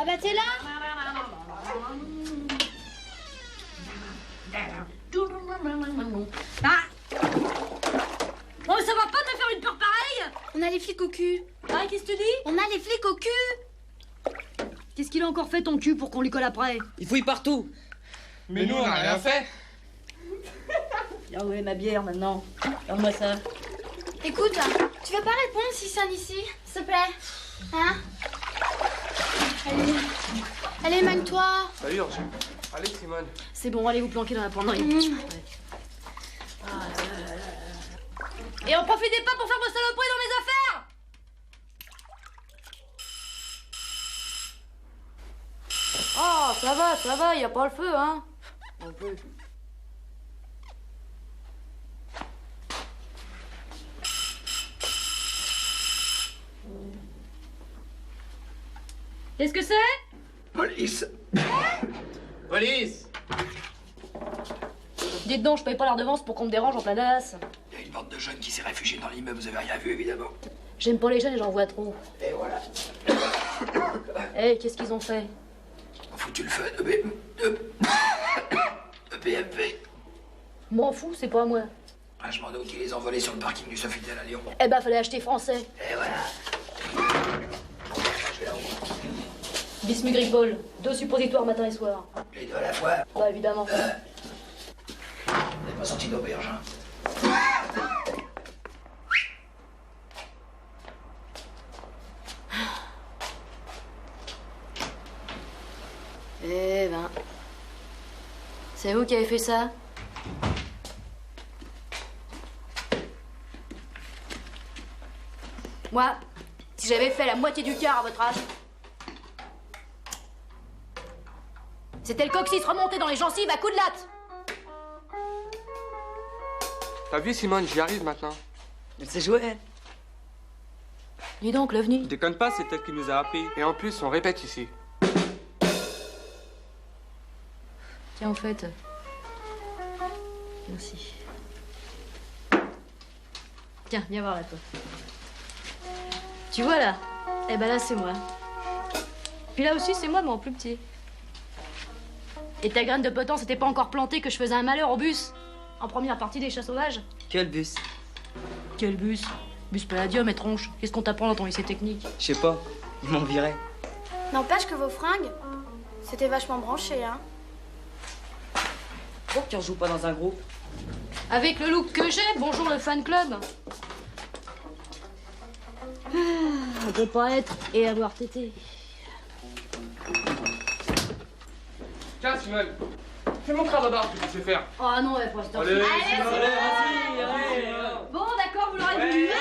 Ah bah t'es là? Ah! Oh, ça va pas de me faire une peur pareille? On a les flics au cul. Ah, qu'est-ce que tu dis? On a les flics au cul. Qu'est-ce qu'il a encore fait ton cul pour qu'on lui colle après? Il fouille partout. Mais nous, on n'a rien fait. Ah ouais, ma bière maintenant. Regarde-moi ça. Écoute, tu vas pas répondre si c'est un ici, s'il te plaît? Hein? Allez, émagne-toi. Ça urge. Allez, Simone. C'est bon, allez vous planquer dans la penderie. Et en profitez pas pour faire vos saloperies dans mes affaires! Oh, ça va, y a pas le feu, hein? Un peu. Qu'est-ce que c'est? Police. Police. Dites donc, je paye pas la redevance pour qu'on me dérange en plein Dallas. Il y a une bande de jeunes qui s'est réfugiée dans l'immeuble, vous avez rien vu évidemment. J'aime pas les jeunes et j'en vois trop. Et voilà. Eh, qu'est-ce qu'ils ont fait? On foutu le feu de BMP. M'en fous, c'est pas moi. Ah, je m'en doute, ils les ont volés sur le parking du Sofitel à Lyon. Eh ben, fallait acheter français. Et voilà. Bon, je vais là-haut. Bismugripol, 2 suppositoires matin et soir. Les deux à la fois. Bah, évidemment. Vous n'avez pas sorti d'auberge, hein? Eh ben... C'est vous qui avez fait ça? Moi, si j'avais fait la moitié du quart à votre âge... C'était le coccyx remonté dans les gencives à coups de latte. T'as vu, Simone, j'y arrive maintenant. Elle s'est jouée. Dis donc, l'OVNI. Déconne pas, c'est elle qui nous a appris. Et en plus, on répète ici. Tiens, en fait... Merci. Tiens, viens voir là, toi. Tu vois, là? Eh ben là, c'est moi. Puis là aussi, c'est moi, mais en plus petit. Et ta graine de potan, c'était pas encore plantée que je faisais un malheur au bus? En première partie des chats sauvages? Quel bus? Quel bus? Bus Palladium et tronche. Qu'est-ce qu'on t'apprend dans ton lycée technique? Je sais pas. Ils m'ont viré. N'empêche que vos fringues, c'était vachement branché, hein. Pourquoi tu rejoues pas dans un groupe? Avec le look que j'ai, bonjour le fan club. On peut pas être et avoir tété. Tiens, Simone. Fais mon crababar que tu sais faire. Oh non, ouais, pour l'instant. Allez, Bon, d'accord, vous l'aurez voulu. Je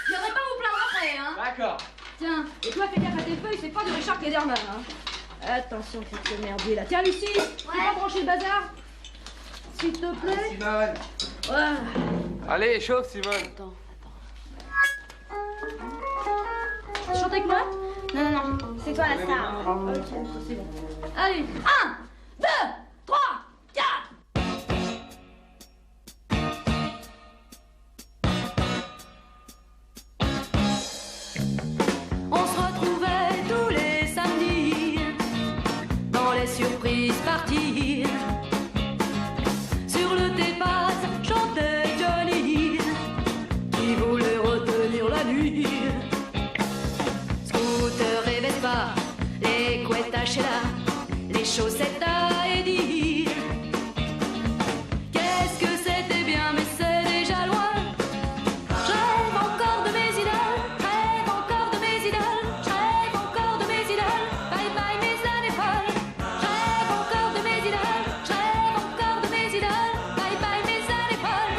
viendrai pas vous plaindre après, hein. D'accord. Tiens, et toi, fais gaffe à tes feuilles, c'est pas de Richard Klederman, hein. Attention, faut te merdier là. Tiens, Lucie, tu peux pas brancher le bazar? S'il te plaît. Simone. Ouais. Allez, chauffe, Simone. Attends. Tu chantes avec moi? Non, non, non, c'est toi la star. Ok, c'est bon. Allez, 1, 2, 3, 4. On se retrouvait tous les samedis dans les surprises parties. Sur le dépasse chantait Johnny qui voulait retenir la nuit. Scooter et Vespa, les couettes à Sheila, les chaussettes à Eddie. Qu'est-ce que c'était bien, mais c'est déjà loin. Je rêve encore de mes idoles, rêve encore de mes idoles, je rêve encore de mes idoles, bye bye mes années folles. Je rêve encore de mes idoles, je rêve encore de mes idoles, bye bye mes années folles.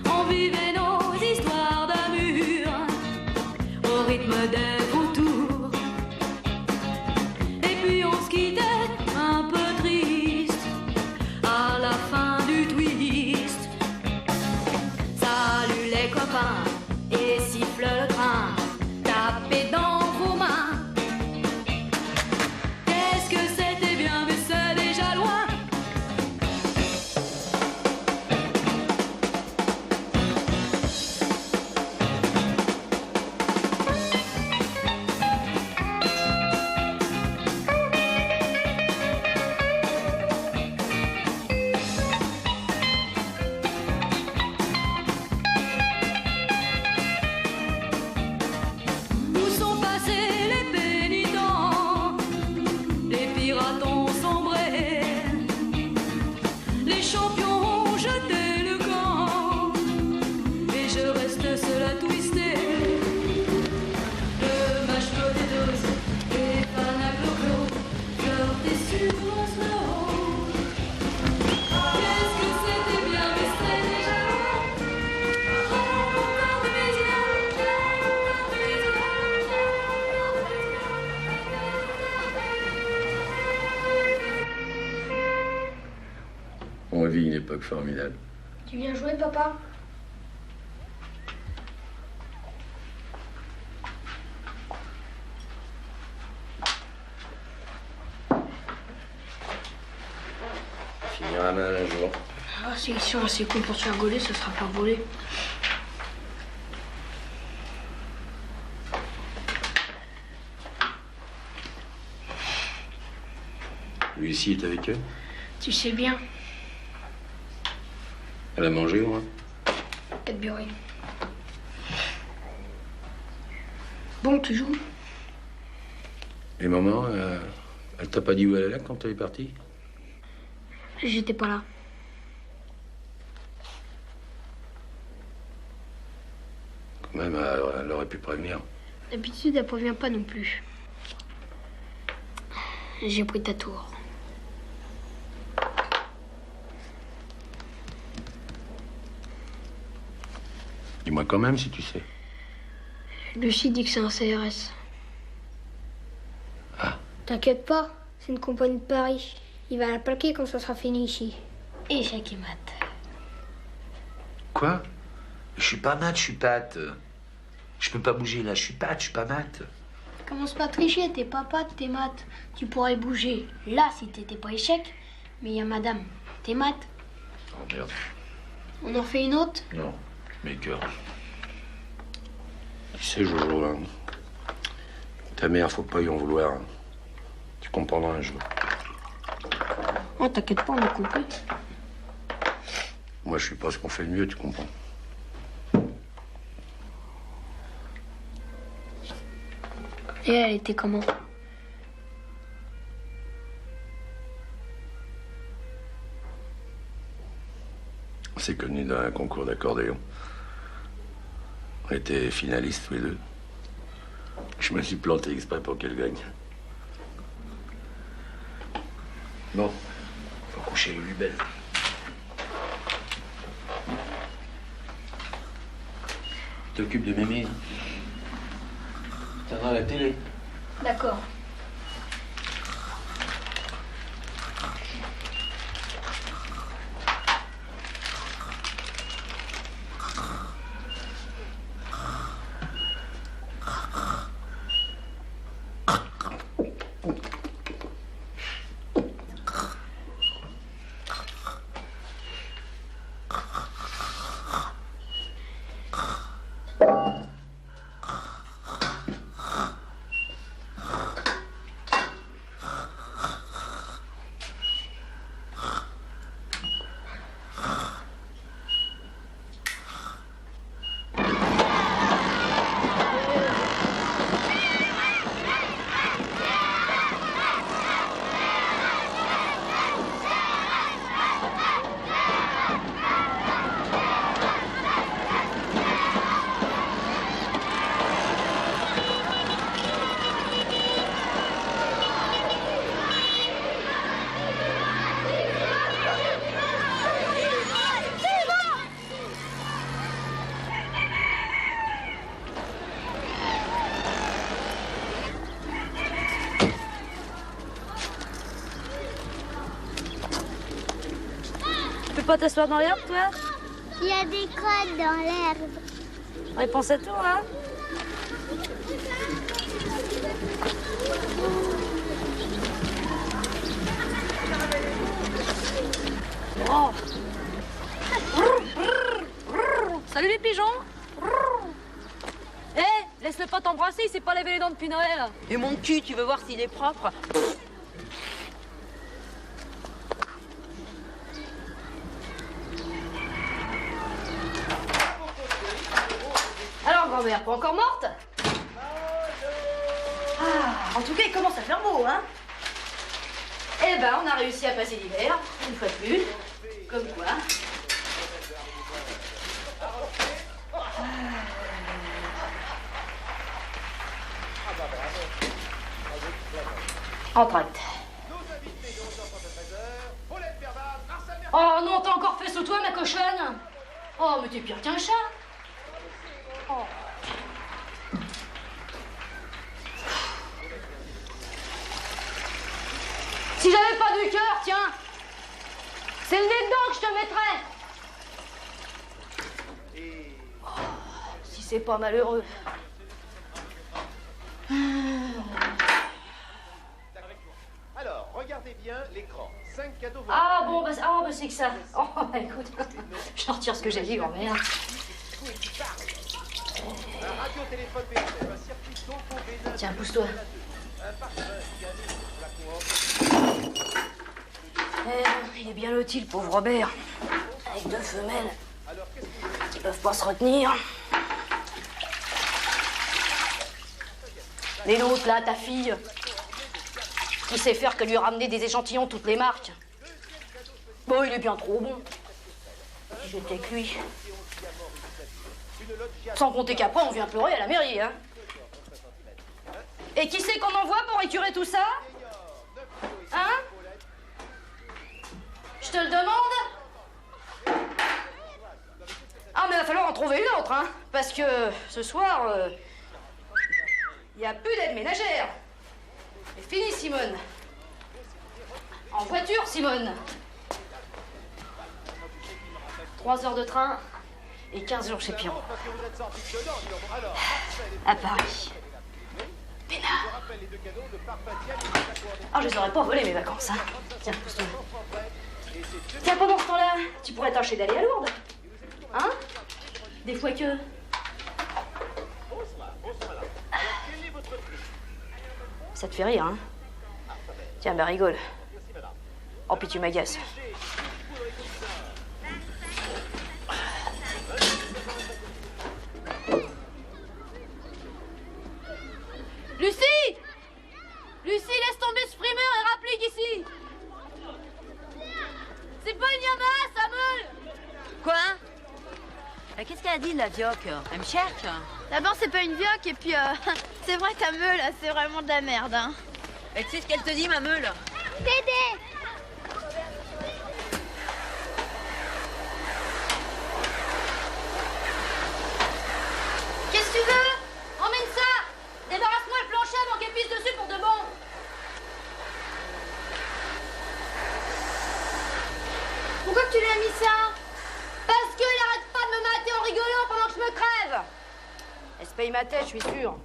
On vivait nos histoires d'amour au rythme des vautours. Et puis on skie vit une époque formidable. Tu viens jouer, papa? Finira mal un jour. Ah, s'ils sont assez cons pour se faire gauler, ça sera pas volé. Lucie est avec eux. Tu sais bien, Elle a mangé, moi. Cadbury. Bon, tu joues? Et maman, elle t'a pas dit où elle allait quand elle est partie? J'étais pas là. Quand même, elle aurait pu prévenir. D'habitude, elle prévient pas non plus. J'ai pris ta tour. Dis-moi quand même si tu sais. Lucie dit que c'est un CRS. Ah. T'inquiète pas, c'est une compagnie de Paris. Il va la plaquer quand ça sera fini ici. Échec et mat. Quoi? Je suis pas mat, je suis pâte. Je peux pas bouger là, je suis pâte, je suis pas mat. Commence pas à tricher, t'es pas pâte, t'es mat. Tu pourrais bouger là si t'étais pas échec. Mais y a madame, t'es mat. Oh merde. On en fait une autre? Non, mes cœurs. Tu sais, Jojo, hein, ta mère, faut pas y en vouloir. Hein. Tu comprendras un jour. Oh, t'inquiète pas, on a compris. Moi, je suis pas ce qu'on fait le mieux, tu comprends. Et elle était comment? On s'est connus dans un concours d'accordéon. On était finalistes tous les deux. Je me suis planté exprès pour qu'elle gagne. Bon, faut coucher Lulu belle. T'occupes de Mémé. T'as la télé. D'accord. Tu peux pas t'asseoir dans l'herbe, toi? Il y a des crottes dans l'herbe. On y pense à tout, hein? Oh. Salut les pigeons. Eh, laisse-le pas t'embrasser, il s'est pas lavé les dents depuis Noël. Et mon cul, tu veux voir s'il est propre? Alors, grand-mère, pas encore morte? Ah, en tout cas, il commence à faire beau, hein? Eh ben, on a réussi à passer l'hiver, une fois de plus. Comme quoi. Entracte. Oh non, t'as encore fait sous toi, ma cochonne? Oh, mais t'es pire qu'un chat. Oh. Si j'avais pas du cœur, tiens, c'est le nez dedans que je te c'est pas malheureux. Alors, regardez bien l'écran. 5 cadeaux. Ah bon, bah c'est que ça. Oh, écoute, je retire ce que j'ai dit, grand-mère. Un radio-téléphone PSF, un circuit Topo Bénin. Tiens, pousse-toi. Un parfum Yannick Flacon. Il est bien loti, le pauvre Robert. Avec 2 femelles. Qui peuvent pas se retenir. Et l'autre, là, ta fille, qui sait faire que lui ramener des échantillons toutes les marques. Bon, il est bien trop bon. Si j'étais que lui. Sans compter qu'après, on vient pleurer à la mairie, hein. Et qui c'est qu'on envoie pour écurer tout ça? Hein? Je te le demande? Ah, mais il va falloir en trouver une autre, hein. Parce que ce soir, il n'y a plus d'aide ménagère. C'est fini, Simone. En voiture, Simone. 3 heures de train et 15 jours chez Piron. À Paris. Pénard. Ah, je les aurais pas volées, mes vacances, hein. Tiens, pousse-toi. Tiens, pendant ce temps-là, tu pourrais tâcher d'aller à Lourdes. Hein? Des fois que... Ça te fait rire, hein? Tiens, bah rigole. Oh, puis tu m'agaces. Lucie! Lucie, laisse tomber ce primeur et rapplique ici! C'est pas une Yamaha, Samuel! Quoi? Qu'est-ce qu'elle a dit, la vioque? Elle me cherche? D'abord, c'est pas une vioque, et puis, c'est vrai, ta meule, c'est vraiment de la merde, hein. Et tu sais ce qu'elle te dit, ma meule? Dédé! Qu'est-ce que tu veux? Emmène ça! Débarrasse-moi le plancher avant qu'elle pisse dessus pour de bon! Pourquoi tu lui as mis ça? Parce qu'il arrête pas de me mater en rigolant pendant que je me crève! Elle se paye ma tête, je suis sûre.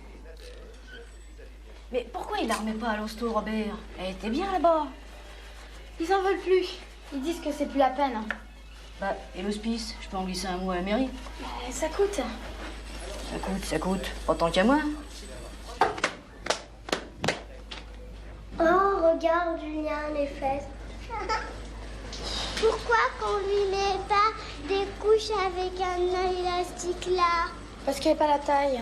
Mais pourquoi il la remet pas à l'hosto, Robert? Elle était bien là-bas. Ils en veulent plus. Ils disent que c'est plus la peine. Hein. Bah, et l'hospice? Je peux en glisser un mot à la mairie? Ça coûte. Ça coûte. Pas tant qu'à moi. Oh, regarde, Julien, les fesses. Pourquoi qu'on lui met pas des couches avec un élastique là? Parce qu'elle n'a pas la taille.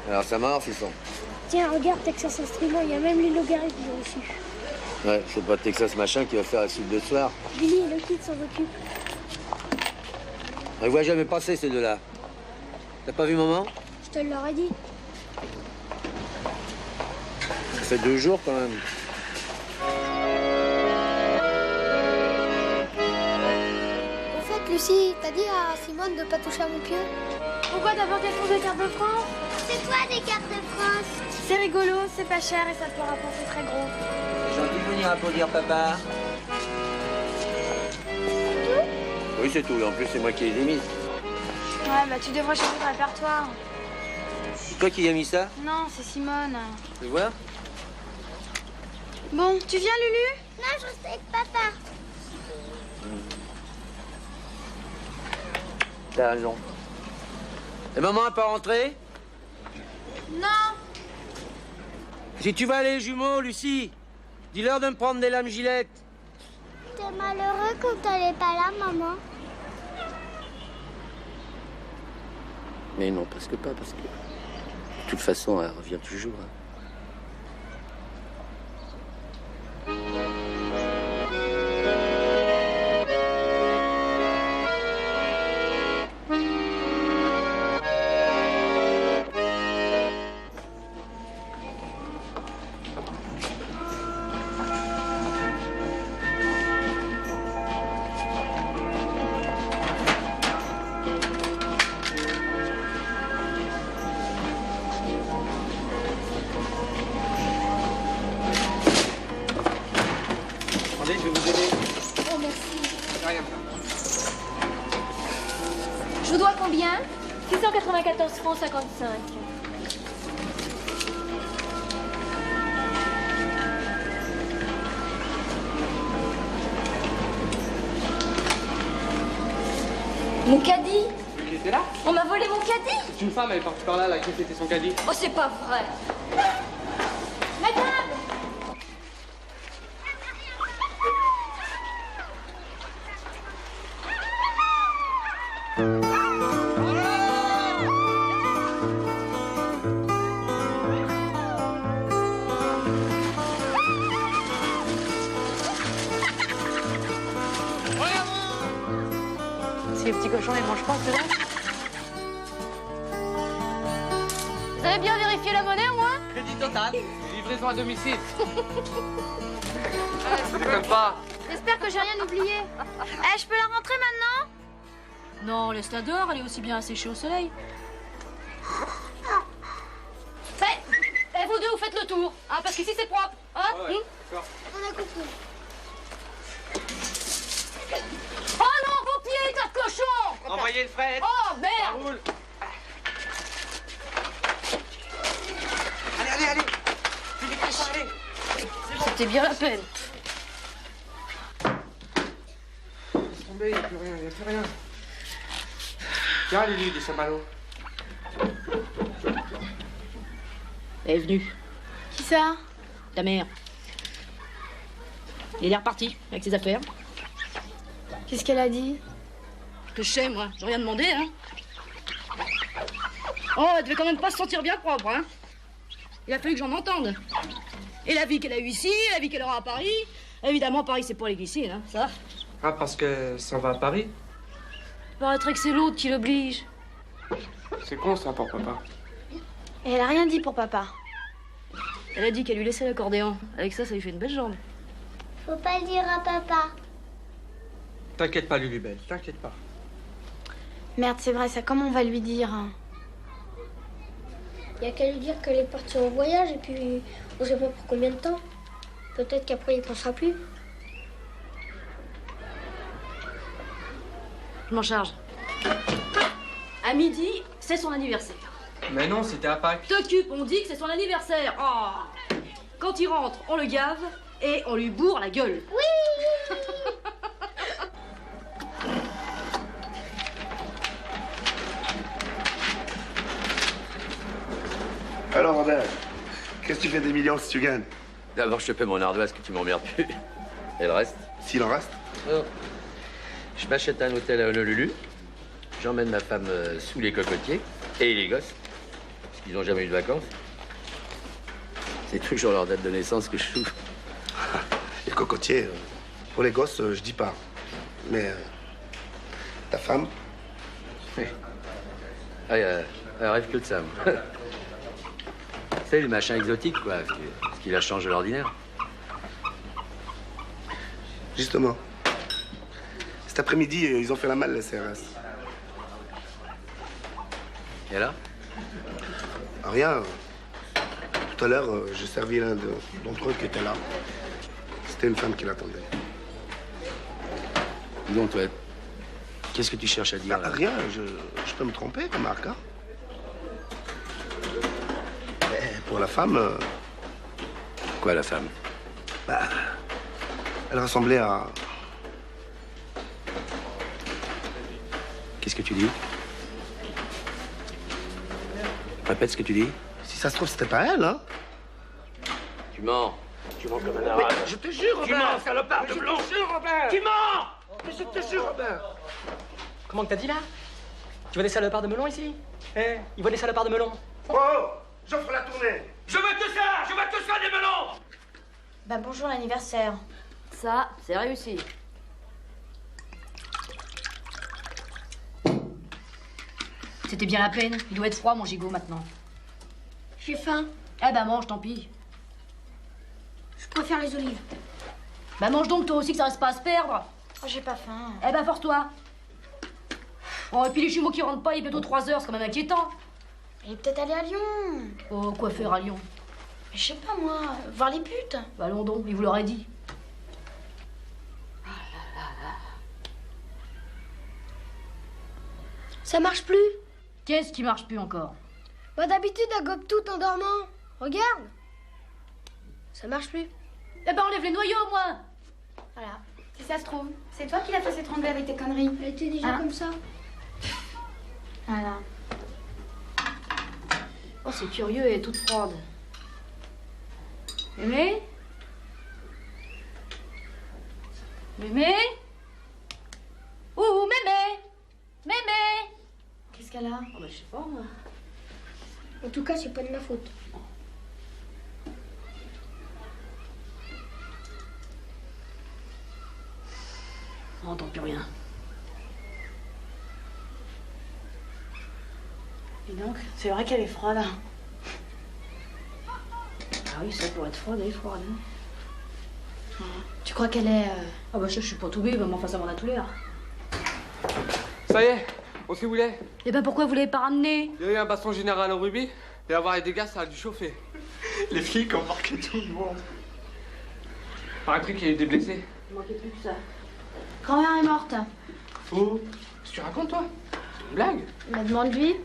Alors ça marche, ils sont. Tiens, regarde, Texas Instruments, il y a même les logarithmes dessus. Ouais, c'est pas Texas machin qui va faire la soupe de ce soir. Billy et le kid s'en occupent. On les voit jamais passer, ces deux-là. T'as pas vu maman? Je te l'aurais dit. Ça fait 2 jours quand même. Au fait, Lucie, t'as dit à Simone de pas toucher à mon pied? Pourquoi d'abord qu'elles font des cartes de France? C'est quoi des cartes de France? C'est rigolo, c'est pas cher et ça te peut rapporter très gros. C'est gentil de venir applaudir papa. Oui, c'est tout. En plus, c'est moi qui les ai mises. Ouais, bah tu devrais changer de répertoire. C'est toi qui as mis ça? Non, c'est Simone. Tu vois? Bon, tu viens, Lulu? Non, je reste avec papa. T'as raison. Et maman n'est pas rentrée? Non. Si tu vas aller, jumeaux, Lucie, dis-leur de me prendre des lames gilettes. T'es malheureux quand elle est pas là, maman. Mais non, presque pas, parce que... De toute façon, elle revient toujours. Hein. Attendez, je vais vous aider. Oh, merci. De rien. Je vous dois combien? 694 francs 55. Mon caddie? Qui était là? On m'a volé mon caddie? C'est une femme, elle est partie par là, qui était son caddie. Oh, c'est pas vrai. Madame! Si les petits cochons les mangent pas, c'est là. Vous avez bien vérifié la monnaie au moins? Crédit total. Livraison à domicile. Je ne même pas. J'espère que j'ai rien oublié. Eh, je peux la rentrer maintenant? Non, laisse-la dehors, elle est aussi bien asséchée au soleil. Vous deux, vous faites le tour, hein, parce qu'ici c'est propre, hein? Ouais, d'accord. On a compris. Oh non, vos pieds, tas de cochon! Envoyez le fret. Oh, merde! Ça roule. Allez, allez, allez. Tu décris ça, allez. C'était bien la peine. Laisse tomber, il n'y a plus rien, il n'y a plus rien. Tiens, Lulu, des chamallows. Elle est venue, Qui ça? ta mère. Il est reparti avec ses affaires. Qu'est-ce qu'elle a dit? Que je sais, moi, j'ai rien demandé, hein. Oh, elle devait quand même pas se sentir bien propre, hein. Il a fallu que j'en entende. Et la vie qu'elle a eue ici, la vie qu'elle aura à Paris. Évidemment, Paris, c'est pour les glycines, hein, ça. Ah, parce que ça va à Paris? Il paraîtrait que c'est l'autre qui l'oblige. C'est con, ça, pour papa. Et elle a rien dit pour papa. Elle a dit qu'elle lui laissait l'accordéon. Avec ça, ça lui fait une belle jambe. Faut pas le dire à papa. T'inquiète pas, Lulu Belle, t'inquiète pas. Merde, c'est vrai, ça, comment on va lui dire? Il y a qu'à lui dire qu'elle est partie en voyage et puis on sait pas pour combien de temps. Peut-être qu'après il pensera plus. Je m'en charge. À midi, c'est son anniversaire. Mais non, c'était à Pâques. T'occupe, on dit que c'est son anniversaire. Oh. Quand il rentre, on le gave et on lui bourre la gueule. Oui. Alors, Robert, qu'est-ce que tu fais des millions si tu gagnes? D'abord, je te paie mon ardoise que tu m'emmerdes plus. Et le reste? S'il en reste? Oh. Je m'achète un hôtel à Honolulu. J'emmène ma femme sous les cocotiers et les gosses, parce qu'ils n'ont jamais eu de vacances. C'est toujours leur date de naissance que je souffre. Les cocotiers, pour les gosses, je dis pas. Mais ta femme? Oui. Ah, elle rêve que de ça. Moi. C'est les machins exotiques, quoi, ce qui la change de l'ordinaire. Justement. Cet après-midi, ils ont fait la malle, les CRS. Et là? Rien. Tout à l'heure, j'ai servi l'un d'entre eux qui était là. C'était une femme qui l'attendait. Dis donc, toi, qu'est-ce que tu cherches à dire, là? Rien, je peux me tromper, remarque, hein? Mais pour la femme... Quoi, la femme? Bah, elle ressemblait à... Qu'est-ce que tu dis? Répète ce que tu dis. Si ça se trouve, c'était pas elle, hein? Tu mens. Tu mens comme un arabe. Je te jure, Robert! Tu mens, salopard de blond! Je te jure, Robert! Tu mens! Mais je te jure, Robert! Comment que t'as dit là? Tu vois des salopards de melon ici? Eh, il voit des salopards de melon. Oh! J'offre la tournée! Je veux que ça! Je veux que ça, des melons! Bah bonjour l'anniversaire. Ça, c'est réussi. C'était bien la peine. Il doit être froid, mon gigot, maintenant. J'ai faim. Eh ben, mange, tant pis. Je préfère les olives. Bah, mange donc, toi aussi, que ça reste pas à se perdre. Oh, j'ai pas faim. Eh ben, force-toi. Oh, et puis les jumeaux qui rentrent pas, il est bientôt 3 heures, c'est quand même inquiétant. Il est peut-être allé à Lyon. Oh, quoi faire à Lyon? Je sais pas moi, voir les putes. Bah, allons donc, il vous l'aurait dit. Ça marche plus. Qu'est-ce qui marche plus encore? Bah d'habitude, elle gobe tout en dormant. Regarde. Ça marche plus. Eh ben enlève les noyaux au moins. Voilà. Si ça se trouve, c'est toi qui l'as fait s'étrangler avec tes conneries. Elle était déjà comme ça. Voilà. Oh, c'est curieux, elle est toute froide. Mémé? Mémé? Ouh, Mémé? Mémé? Qu'est-ce qu'elle a? Oh, bah, je sais pas, moi. En tout cas, c'est pas de ma faute. On n'entend plus rien. Et donc, c'est vrai qu'elle est froide. Ah oui, ça pour être froide, elle est froide. Hein. Tu crois qu'elle est... Ah bah ça, je suis pas tout bébé, mais enfin ça m'en a tout l'air. Ça y est, on sait où il est. Et ben pourquoi vous l'avez pas ramené? Il y a eu un baston général au rugby, et avoir les dégâts, ça a dû chauffer. Les flics ont marqué tout le monde. Paraît-il qu'il y a eu des blessés. Il manquait plus que ça. Grand-mère est morte. Oh, qu'est-ce que tu racontes, toi? C'est une blague? Mais demande-lui.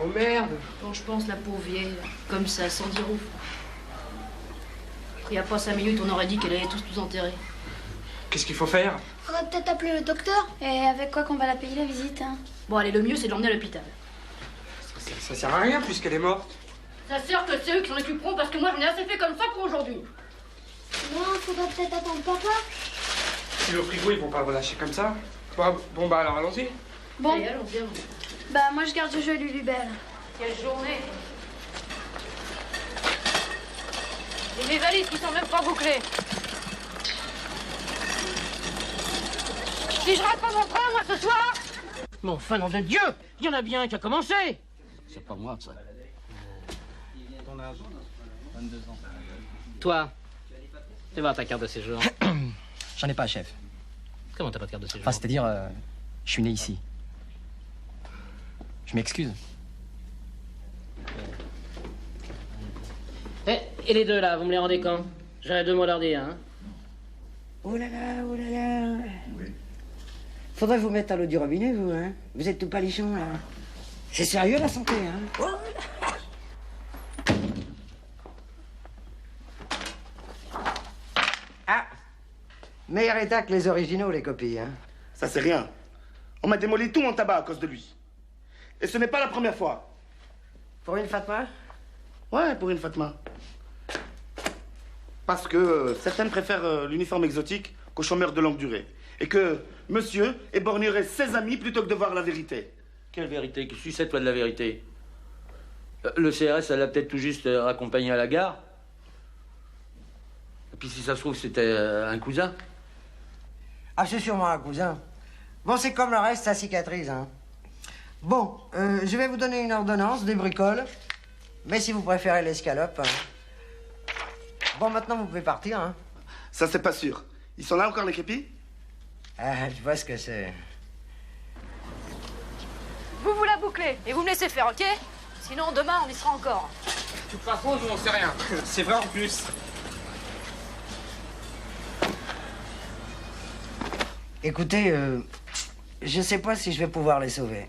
Oh merde. Quand je pense la pauvre vieille, comme ça, sans dire ouf. Il y a pas 5 minutes, on aurait dit qu'elle allait tous enterrer. Qu'est-ce qu'il faut faire? Faudrait peut-être appeler le docteur. Et avec quoi qu'on va la payer la visite, hein? Bon, allez, le mieux, c'est de l'emmener à l'hôpital. Ça sert à rien puisqu'elle est morte. Ça sert que c'est eux qui s'en occuperont parce que moi, j'en ai assez fait comme ça pour aujourd'hui. Non, faudrait peut-être attendre papa. Si le frigo, ils vont pas le relâcher comme ça. Bon bah alors allons-y. Bon. Allez, allons, viens. Bah, moi, je garde Jojo et Lulubelle. Quelle journée! Et mes valises qui sont même pas bouclées. Si je rate pas mon train, moi, ce soir! Mais enfin, nom de Dieu! Il y en a bien un qui a commencé! C'est pas moi, ça. Ton âge? 22 ans. Toi, tu vas ta carte de séjour. J'en ai pas, chef. Comment t'as pas de carte de séjour? Enfin, c'est-à-dire, je suis né ici. Je m'excuse. Et les deux, là, vous me les rendez quand? J'aurais 2 mots à leur dire, hein? Oh là là, oh là là. Oui. Faudrait vous mettre à l'eau du robinet, vous, hein? Vous êtes tout palichon, là. C'est sérieux, la santé, hein? Oh là. Ah! Meilleur état que les originaux, les copies, hein? Ça, c'est rien. On m'a démoli tout mon tabac à cause de lui. Et ce n'est pas la première fois. Pour une Fatma? Ouais, pour une Fatma. Parce que certaines préfèrent l'uniforme exotique qu'au chômeur de longue durée. Et que monsieur éborgnerait ses amis plutôt que de voir la vérité. Quelle vérité? Qu'est-ce que tu sais, toi, de la vérité? Le CRS, elle l'a peut-être tout juste raccompagné à la gare. Et puis si ça se trouve, c'était un cousin. Ah, c'est sûrement un cousin. Bon, c'est comme le reste, ça cicatrise, hein. Bon, je vais vous donner une ordonnance, des bricoles. Mais si vous préférez l'escalope... Hein. Bon, maintenant, vous pouvez partir, hein. Ça, c'est pas sûr. Ils sont là encore, les crépis? Ah, je vois ce que c'est. Vous la bouclez et vous me laissez faire, ok? Sinon, demain, on y sera encore. De toute façon, nous, on sait rien. C'est vrai en plus. Écoutez, je sais pas si je vais pouvoir les sauver.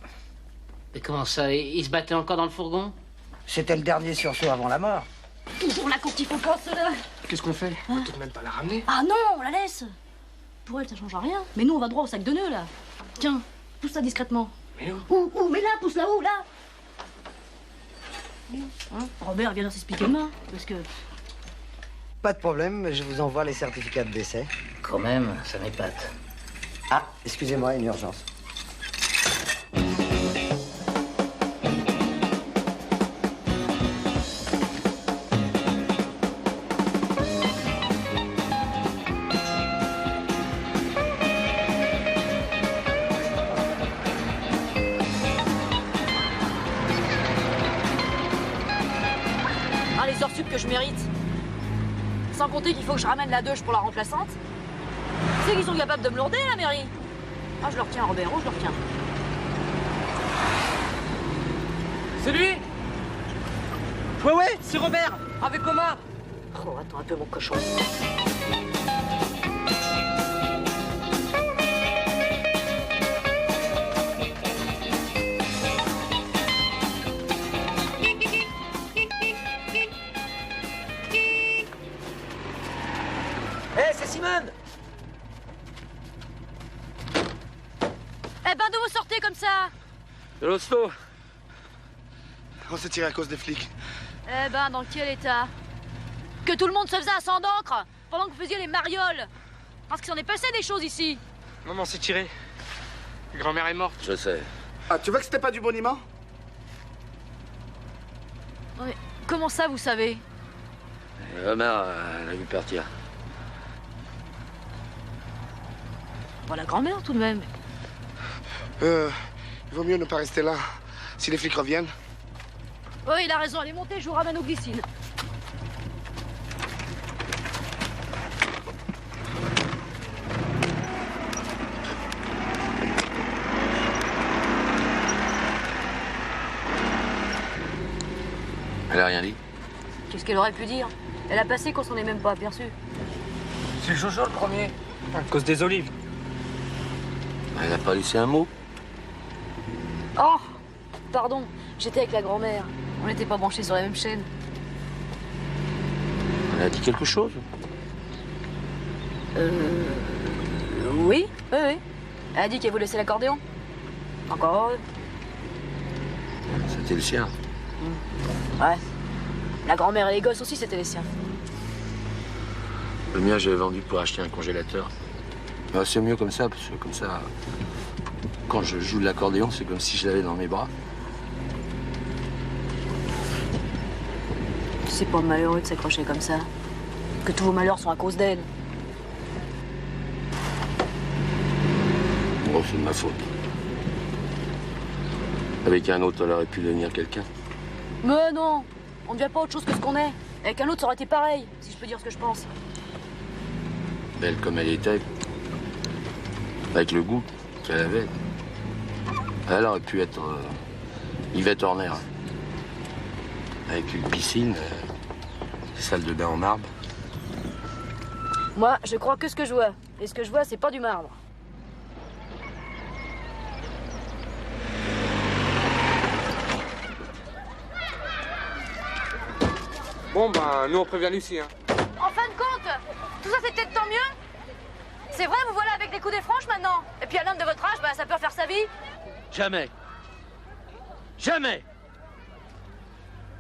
Et comment ça? Ils se battaient encore dans le fourgon? C'était le dernier sursaut avant la mort. Toujours là quand il faut pas, cela. Qu'est-ce qu'on fait? On va tout de même pas la ramener. Ah non, on la laisse. Pour elle, ça change rien. Mais nous, on va droit au sac de nœuds, là. Tiens, pousse ça discrètement. Mais où? Mais là, pousse là-haut, là. Hein? Robert vient s'expliquer demain, parce que... Pas de problème, je vous envoie les certificats de décès. Quand même, ça m'épate. Ah, excusez-moi, une urgence. Ah, les heures sup que je mérite. Sans compter qu'il faut que je ramène la douche pour la remplaçante. C'est qu'ils sont capables de me lourder, la mairie. Ah, je le retiens, Robert, je le retiens. C'est lui? Ouais, c'est Robert. Avec Oma. Oh, attends un peu, mon cochon. Hé, c'est Simone! Eh ben, d'où vous sortez comme ça? De l'hosto. On s'est tiré à cause des flics. Eh ben, dans quel état? Que tout le monde se faisait un sang d'encre pendant que vous faisiez les marioles. Parce qu'il s'en est passé des choses ici. Maman s'est tirée. Grand-mère est morte. Je sais. Ah, tu vois que c'était pas du boniment? Non mais, comment ça, vous savez? Ma mère, elle a vu partir. Bon, la grand-mère, tout de même. Il vaut mieux ne pas rester là. Si les flics reviennent. Oui, il a raison, allez monter, je vous ramène aux glycines. Elle a rien dit? Qu'est-ce qu'elle aurait pu dire? Elle a passé qu'on s'en est même pas aperçu. C'est Jojo le premier. À cause des olives. Elle a pas laissé un mot? Oh, pardon, j'étais avec la grand-mère. On n'était pas branchés sur la même chaîne. Elle a dit quelque chose? Oui. Elle a dit qu'elle voulait laisser l'accordéon. Encore heureux. C'était le sien. Ouais. La grand-mère et les gosses aussi, c'était les siens. Le mien, j'ai vendu pour acheter un congélateur. Ben, c'est mieux comme ça, parce que comme ça, quand je joue de l'accordéon, c'est comme si je l'avais dans mes bras. C'est pas malheureux de s'accrocher comme ça. Que tous vos malheurs sont à cause d'elle. Bon, c'est de ma faute. Avec un autre, elle aurait pu devenir quelqu'un. Mais non, on ne devient pas autre chose que ce qu'on est. Avec un autre, ça aurait été pareil, si je peux dire ce que je pense. Belle comme elle était, avec le goût qu'elle avait, elle aurait pu être Yvette Horner. Avec une piscine, salle de bain en marbre. Moi, je crois que ce que je vois. Et ce que je vois, c'est pas du marbre. Bon, ben, nous, on prévient Lucie, hein. En fin de compte, tout ça, c'est peut-être tant mieux. C'est vrai, vous voilà avec des coups des franches maintenant. Et puis, à l'homme de votre âge, bah, ça peut refaire sa vie. Jamais. Jamais.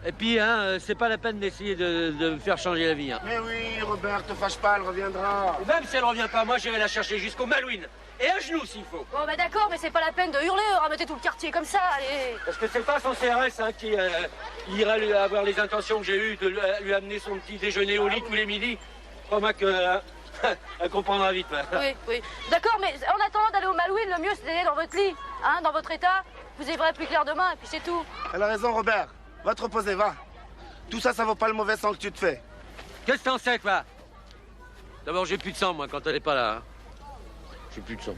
Et puis, hein, c'est pas la peine d'essayer de me faire changer la vie. Hein. Mais oui, Robert, te fâche pas, elle reviendra. Et même si elle revient pas, moi, j'irai la chercher jusqu'au Malouine. Et à genoux, s'il faut. Bon, bah d'accord, mais c'est pas la peine de hurler, rameuter tout le quartier comme ça, allez. Parce que c'est pas son CRS hein, qui ira lui avoir les intentions que j'ai eues de lui amener son petit déjeuner au lit tous les midis. Crois-moi que elle comprendra vite. Hein. Oui. D'accord, mais en attendant d'aller au Malouine, le mieux c'est d'aller dans votre lit, hein, dans votre état. Vous y verrez plus clair demain, et puis c'est tout. Elle a raison, Robert. Va te reposer, va. Tout ça, ça vaut pas le mauvais sang que tu te fais. Qu'est-ce que t'en sais, quoi? D'abord, j'ai plus de sang, moi, quand elle est pas là. Hein. J'ai plus de sang.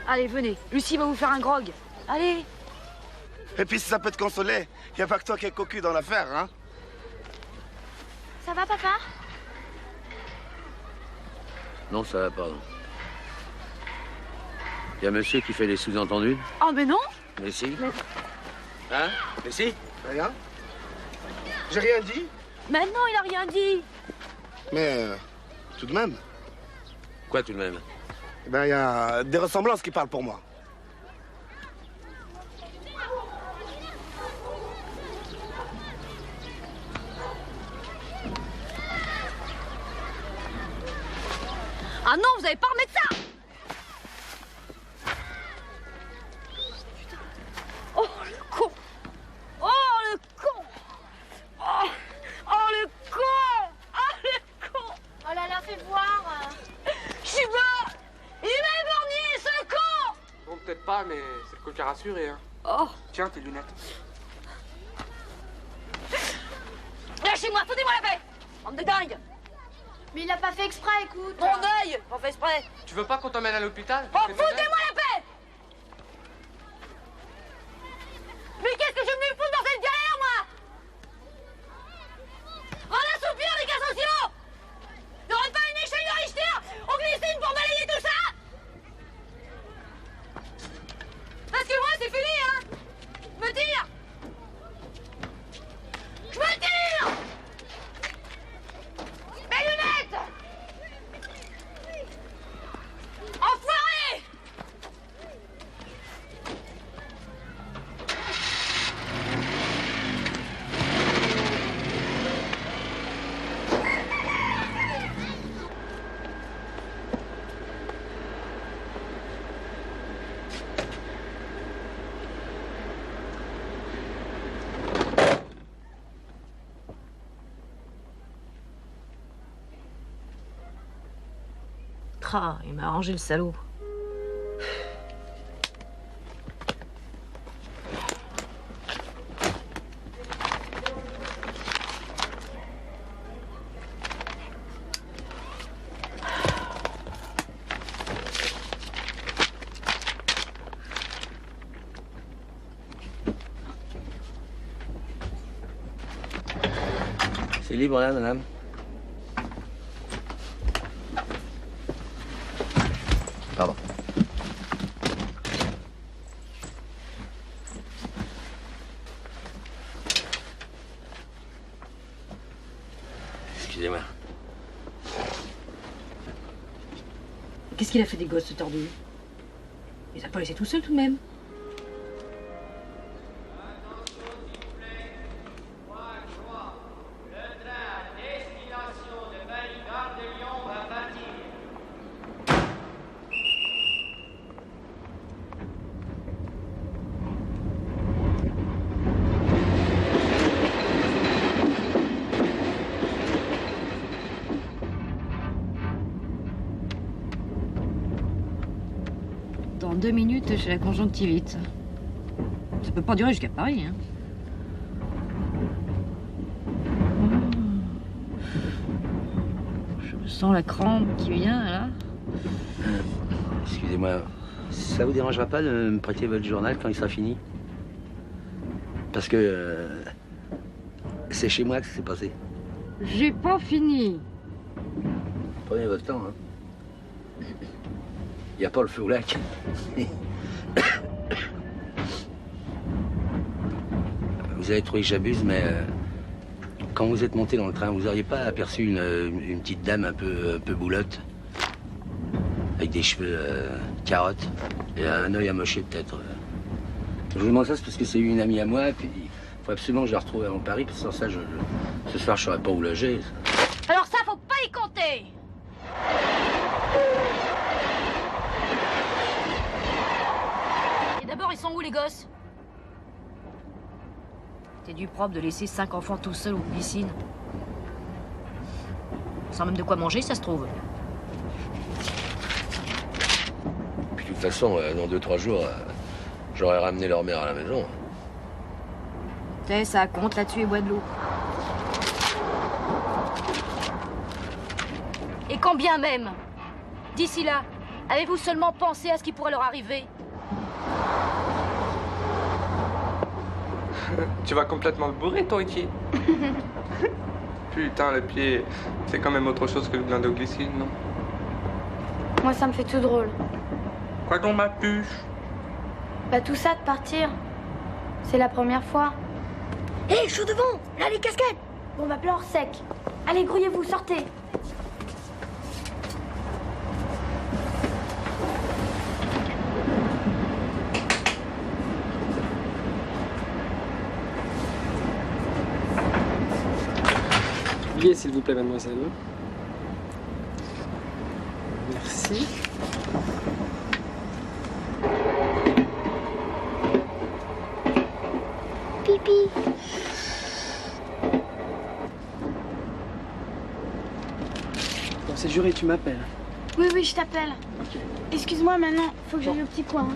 Allez, venez. Lucie va vous faire un grog. Allez. Et puis, si ça peut te consoler, y a pas que toi qui es cocu dans l'affaire, hein. Ça va, papa? Non, ça va pas. Il y a monsieur qui fait des sous-entendus. Oh, mais non. Mais si. Mais... Hein? Mais si. Rien. J'ai rien dit. Mais non, il a rien dit. Mais, tout de même. Quoi, tout de même? Eh ben, y a des ressemblances qui parlent pour moi. Ah non, vous allez pas remettre ça! Putain. Oh, le con! Oh, le con! Oh, le con! Oh, le con! Oh là là, fais voir. Je suis mort! Il m'a éborgné, ce con! Bon, peut-être pas, mais c'est le coq à rassurer, hein. Oh! Tiens, tes lunettes. Lâchez-moi, foutez-moi la paix! Bande de dingue! Mais il a pas fait exprès, écoute. Mon œil! On fait exprès! Tu veux pas qu'on t'emmène à l'hôpital? Oh, foutez-moi la paix! Mais qu'est-ce que je suis venu foutre dans cette galère, moi? Rends un soupir, les gars sociaux! Y'aurait pas une échelle de Richter au glycine pour balayer tout ça? Parce que moi, c'est fini, hein? Je me tire! Je me tire! Mes lunettes! crats. Il m'a arrangé le salaud. C'est libre là, madame? Pardon. Excusez-moi. Qu'est-ce qu'il a fait des gosses, ce tordu? Il les a pas laissés tout seul tout de même. Dans 2 minutes, j'ai la conjonctivite. Ça peut pas durer jusqu'à Paris, hein. Je sens la crampe qui vient, là. Excusez-moi, ça vous dérangera pas de me prêter votre journal quand il sera fini? Parce que c'est chez moi que ça s'est passé. J'ai pas fini. Prenez votre temps, hein. Il n'y a pas le feu au lac. Vous avez trouvé que j'abuse, mais quand vous êtes monté dans le train, vous n'auriez pas aperçu une petite dame un peu boulotte, avec des cheveux carottes et un œil amoché peut-être. Je vous demande ça, c'est parce que c'est une amie à moi, puis il faut absolument que je la retrouve avant Paris, parce que sans ça, ce soir, je ne saurais pas où loger. Alors ça, faut pas y compter. Et d'abord, ils sont où les gosses? C'est du propre de laisser 5 enfants tout seuls aux piscines. Sans même de quoi manger, ça se trouve. Puis de toute façon, dans 2-3 jours, j'aurais ramené leur mère à la maison. T'sais, ça compte là-dessus et bois de l'eau. Et quand bien même, d'ici là, avez-vous seulement pensé à ce qui pourrait leur arriver? Tu vas complètement le bourrer, toi, Ricky. Putain, le pied, c'est quand même autre chose que le blindoglycine, non? Moi, ça me fait tout drôle. Quoi donc, ma puce? Bah, tout ça de partir, c'est la première fois. Hé, je suis devant! Là, les casquettes! Bon, bah, plan sec. Allez, grouillez-vous, sortez! Billet, s'il vous plaît, mademoiselle. Merci. Pipi. Bon, c'est juré, tu m'appelles. Oui, oui, je t'appelle. Ok. Excuse-moi, maintenant, faut que j'aille au petit coin.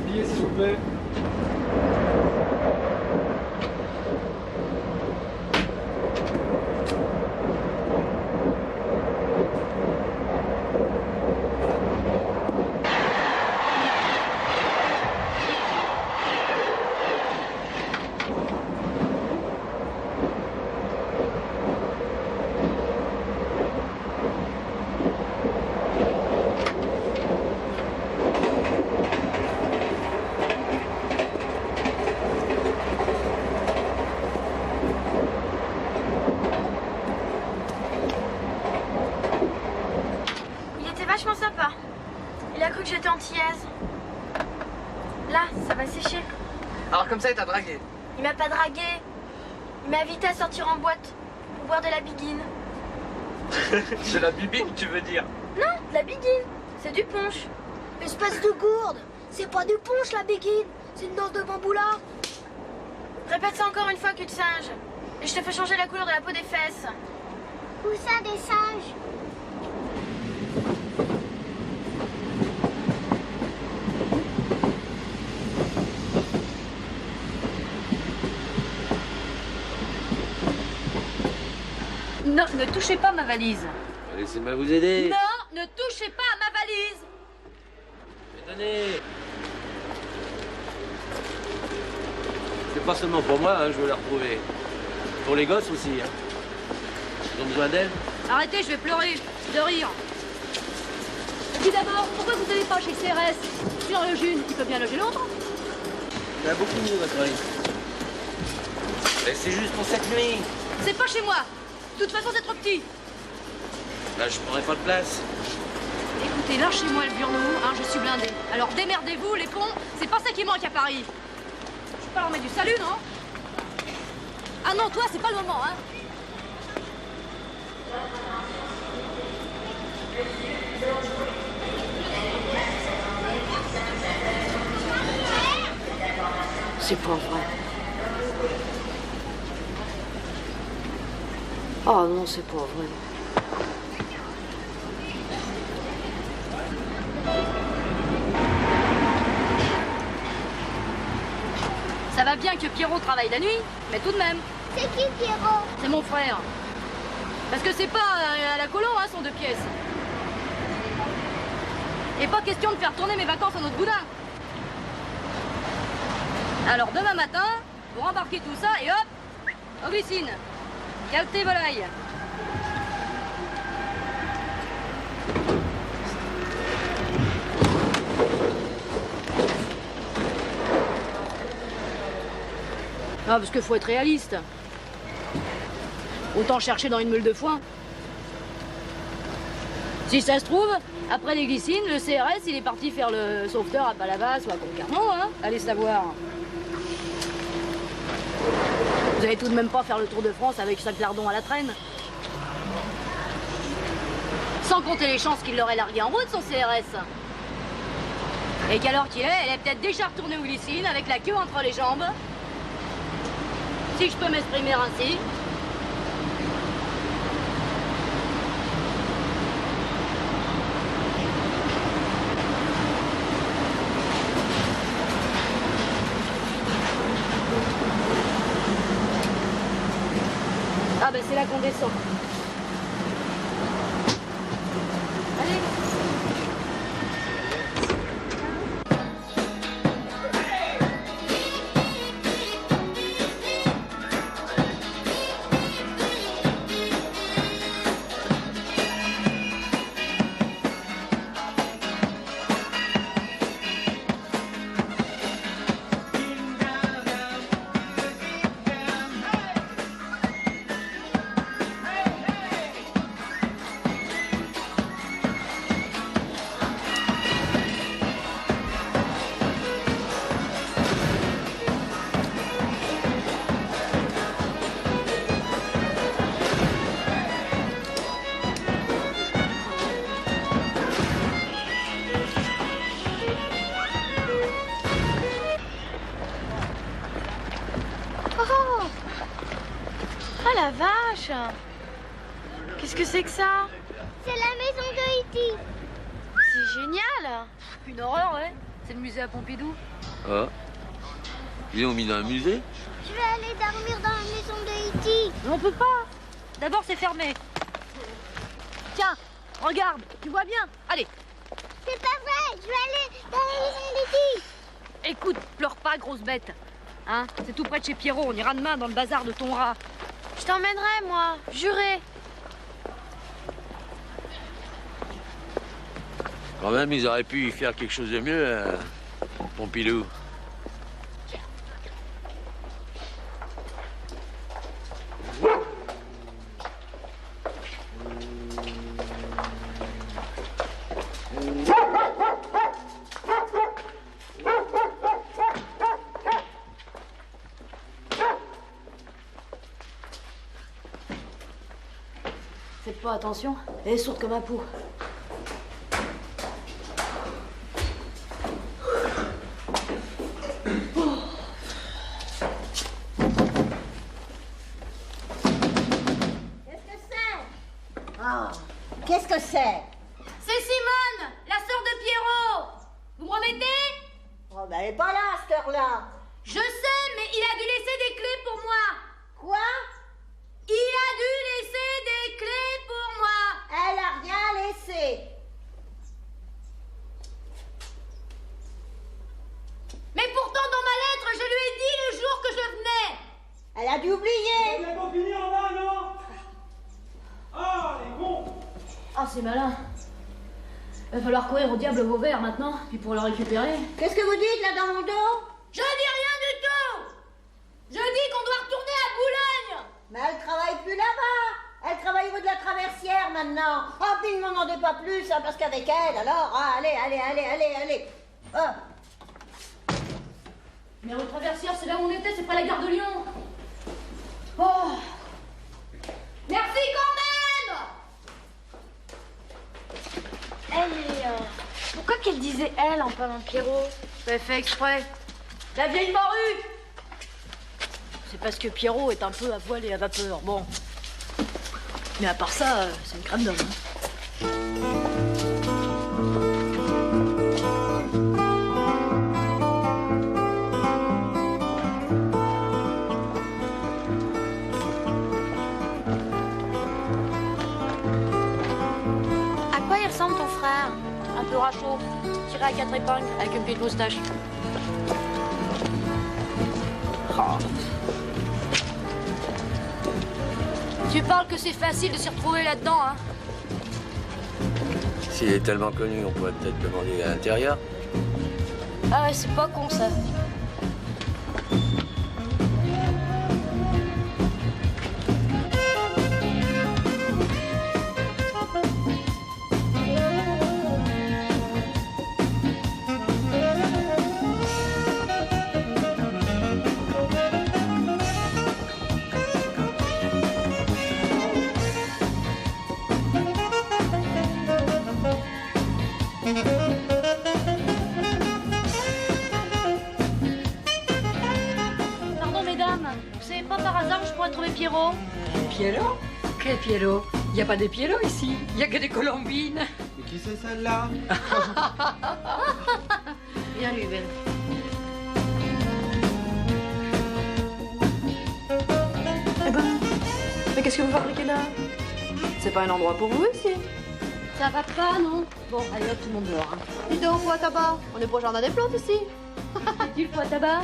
Billet, s'il vous plaît. Vachement sympa. Il a cru que j'étais antillaise. Là, ça va sécher. Alors comme ça, il t'a dragué? Il m'a pas dragué. Il m'a invité à sortir en boîte pour boire de la biguine. De la bibine, tu veux dire? Non, de la biguine. C'est du punch. Espèce de gourde. C'est pas du punch, la biguine. C'est une danse de bamboula. Répète ça encore une fois, cul de singe. Et je te fais changer la couleur de la peau des fesses. coussins des singes. Non, ne touchez pas ma valise. Laissez-moi vous aider. Non, ne touchez pas à ma valise. Mais tenez. C'est pas seulement pour moi, hein, je veux la retrouver. Pour les gosses aussi. Hein. Ils ont besoin d'elle. Arrêtez, je vais pleurer, de rire. Et puis d'abord, pourquoi vous n'allez pas chez CRS? Tu en loges une, tu peux bien loger l'autre. Il y en a beaucoup, votre avis. Mais c'est juste pour cette nuit. C'est pas chez moi. De toute façon, c'est trop petit. Là, je prendrai pas de place. Écoutez, lâchez-moi le burnou, hein, je suis blindée. Alors démerdez-vous, les cons, c'est pas ça qui manque à Paris. Je peux pas leur mettre du salut, non? Ah non, toi, c'est pas le moment, hein. C'est pas vrai. Oh non, c'est pas vrai. Ça va bien que Pierrot travaille la nuit, mais tout de même. C'est qui Pierrot? C'est mon frère. Parce que c'est pas à la colo, hein, son 2 pièces. Et pas question de faire tourner mes vacances à notre boudin. Alors demain matin, vous rembarquez tout ça et hop, aux glycines. Calme tes volailles. Ah, parce qu'il faut être réaliste. Autant chercher dans une meule de foin. Si ça se trouve, après les glycines, le CRS, il est parti faire le sauveteur à Palavas ou à Concarneau, hein. Allez savoir. Vous allez tout de même pas faire le tour de France avec sac lardon à la traîne. Sans compter les chances qu'il l'aurait largué en route, son CRS. Et qu'à l'heure qu'il est, elle est peut-être déjà retournée aux glycines avec la queue entre les jambes. Si je peux m'exprimer ainsi. Ah ben c'est là qu'on descend. Allez. La vache! Qu'est-ce que c'est que ça? C'est la maison de E.T. C'est génial! Une horreur, ouais. C'est le musée à Pompidou. Ah. Ils l'ont mis dans un musée? Je vais aller dormir dans la maison de E.T. Mais on peut pas. D'abord, c'est fermé. Tiens, regarde, tu vois bien. Allez. C'est pas vrai, je vais aller dans la maison d'E.T. Écoute, pleure pas, grosse bête. Hein? C'est tout près de chez Pierrot, on ira demain dans le bazar de ton rat. Je t'emmènerai, moi, juré. Quand même, ils auraient pu y faire quelque chose de mieux, Pompidou. Faites pas attention, elle est sourde comme un pou. Qu'est-ce que c'est? Ah, qu'est-ce que c'est? C'est Simone, la sœur de Pierrot. Vous me remettez? Oh, ben, elle est pas là, à cette heure-là. Je sais, mais il a dû laisser des clés pour moi. Quoi? Il a dû laisser des clés pour moi. Elle a rien laissé. Mais pourtant, dans ma lettre, je lui ai dit le jour que je venais. Elle a dû oublier. Vous n'avez pas fini en bas, non? Ah, les bons. Ah, c'est malin. Il va falloir courir au diable Vauvert maintenant, puis pour le récupérer. Qu'est-ce que vous dites là dans mon dos? Je dis rien du tout. Je dis qu'on doit retourner à Boulogne. Mais elle travaille plus là-bas. Elle travaille au bout de la traversière maintenant. Oh, puis ne m'en demandez pas plus, hein, parce qu'avec elle, alors, ah, allez. Oh. Mais au traversière, c'est là où on était, c'est pas la gare de Lyon. Oh. Merci quand même. Elle est... Pourquoi qu'elle disait elle en parlant de Pierrot? C'est fait exprès. La vieille morue. C'est parce que Pierrot est un peu à voile et à vapeur, bon. Mais à part ça, c'est une crème d'homme. Hein. À quoi il ressemble ton frère? Un peu rachot, tiré à 4 épingles, avec une petite moustache. Oh. Tu parles que c'est facile de s'y retrouver là-dedans, hein? S'il est tellement connu, on pourrait peut-être demander à l'intérieur. Ah ouais, c'est pas con, ça. Pardon, mesdames, vous savez pas par hasard où je pourrais trouver Pierrot? Pierrot? Quel Pierrot? Il n'y a pas de Pierrot ici. Il n'y a que des colombines. Mais qui c'est celle-là? Viens, lui, belle. Eh ben, mais qu'est-ce que vous fabriquez là? C'est pas un endroit pour vous ici? Ça va pas, non? Bon, allez hop, tout le monde dehors. Hein. Dis donc, poids à tabac. On est pour le jardin des plantes ici. Tu le poids à tabac?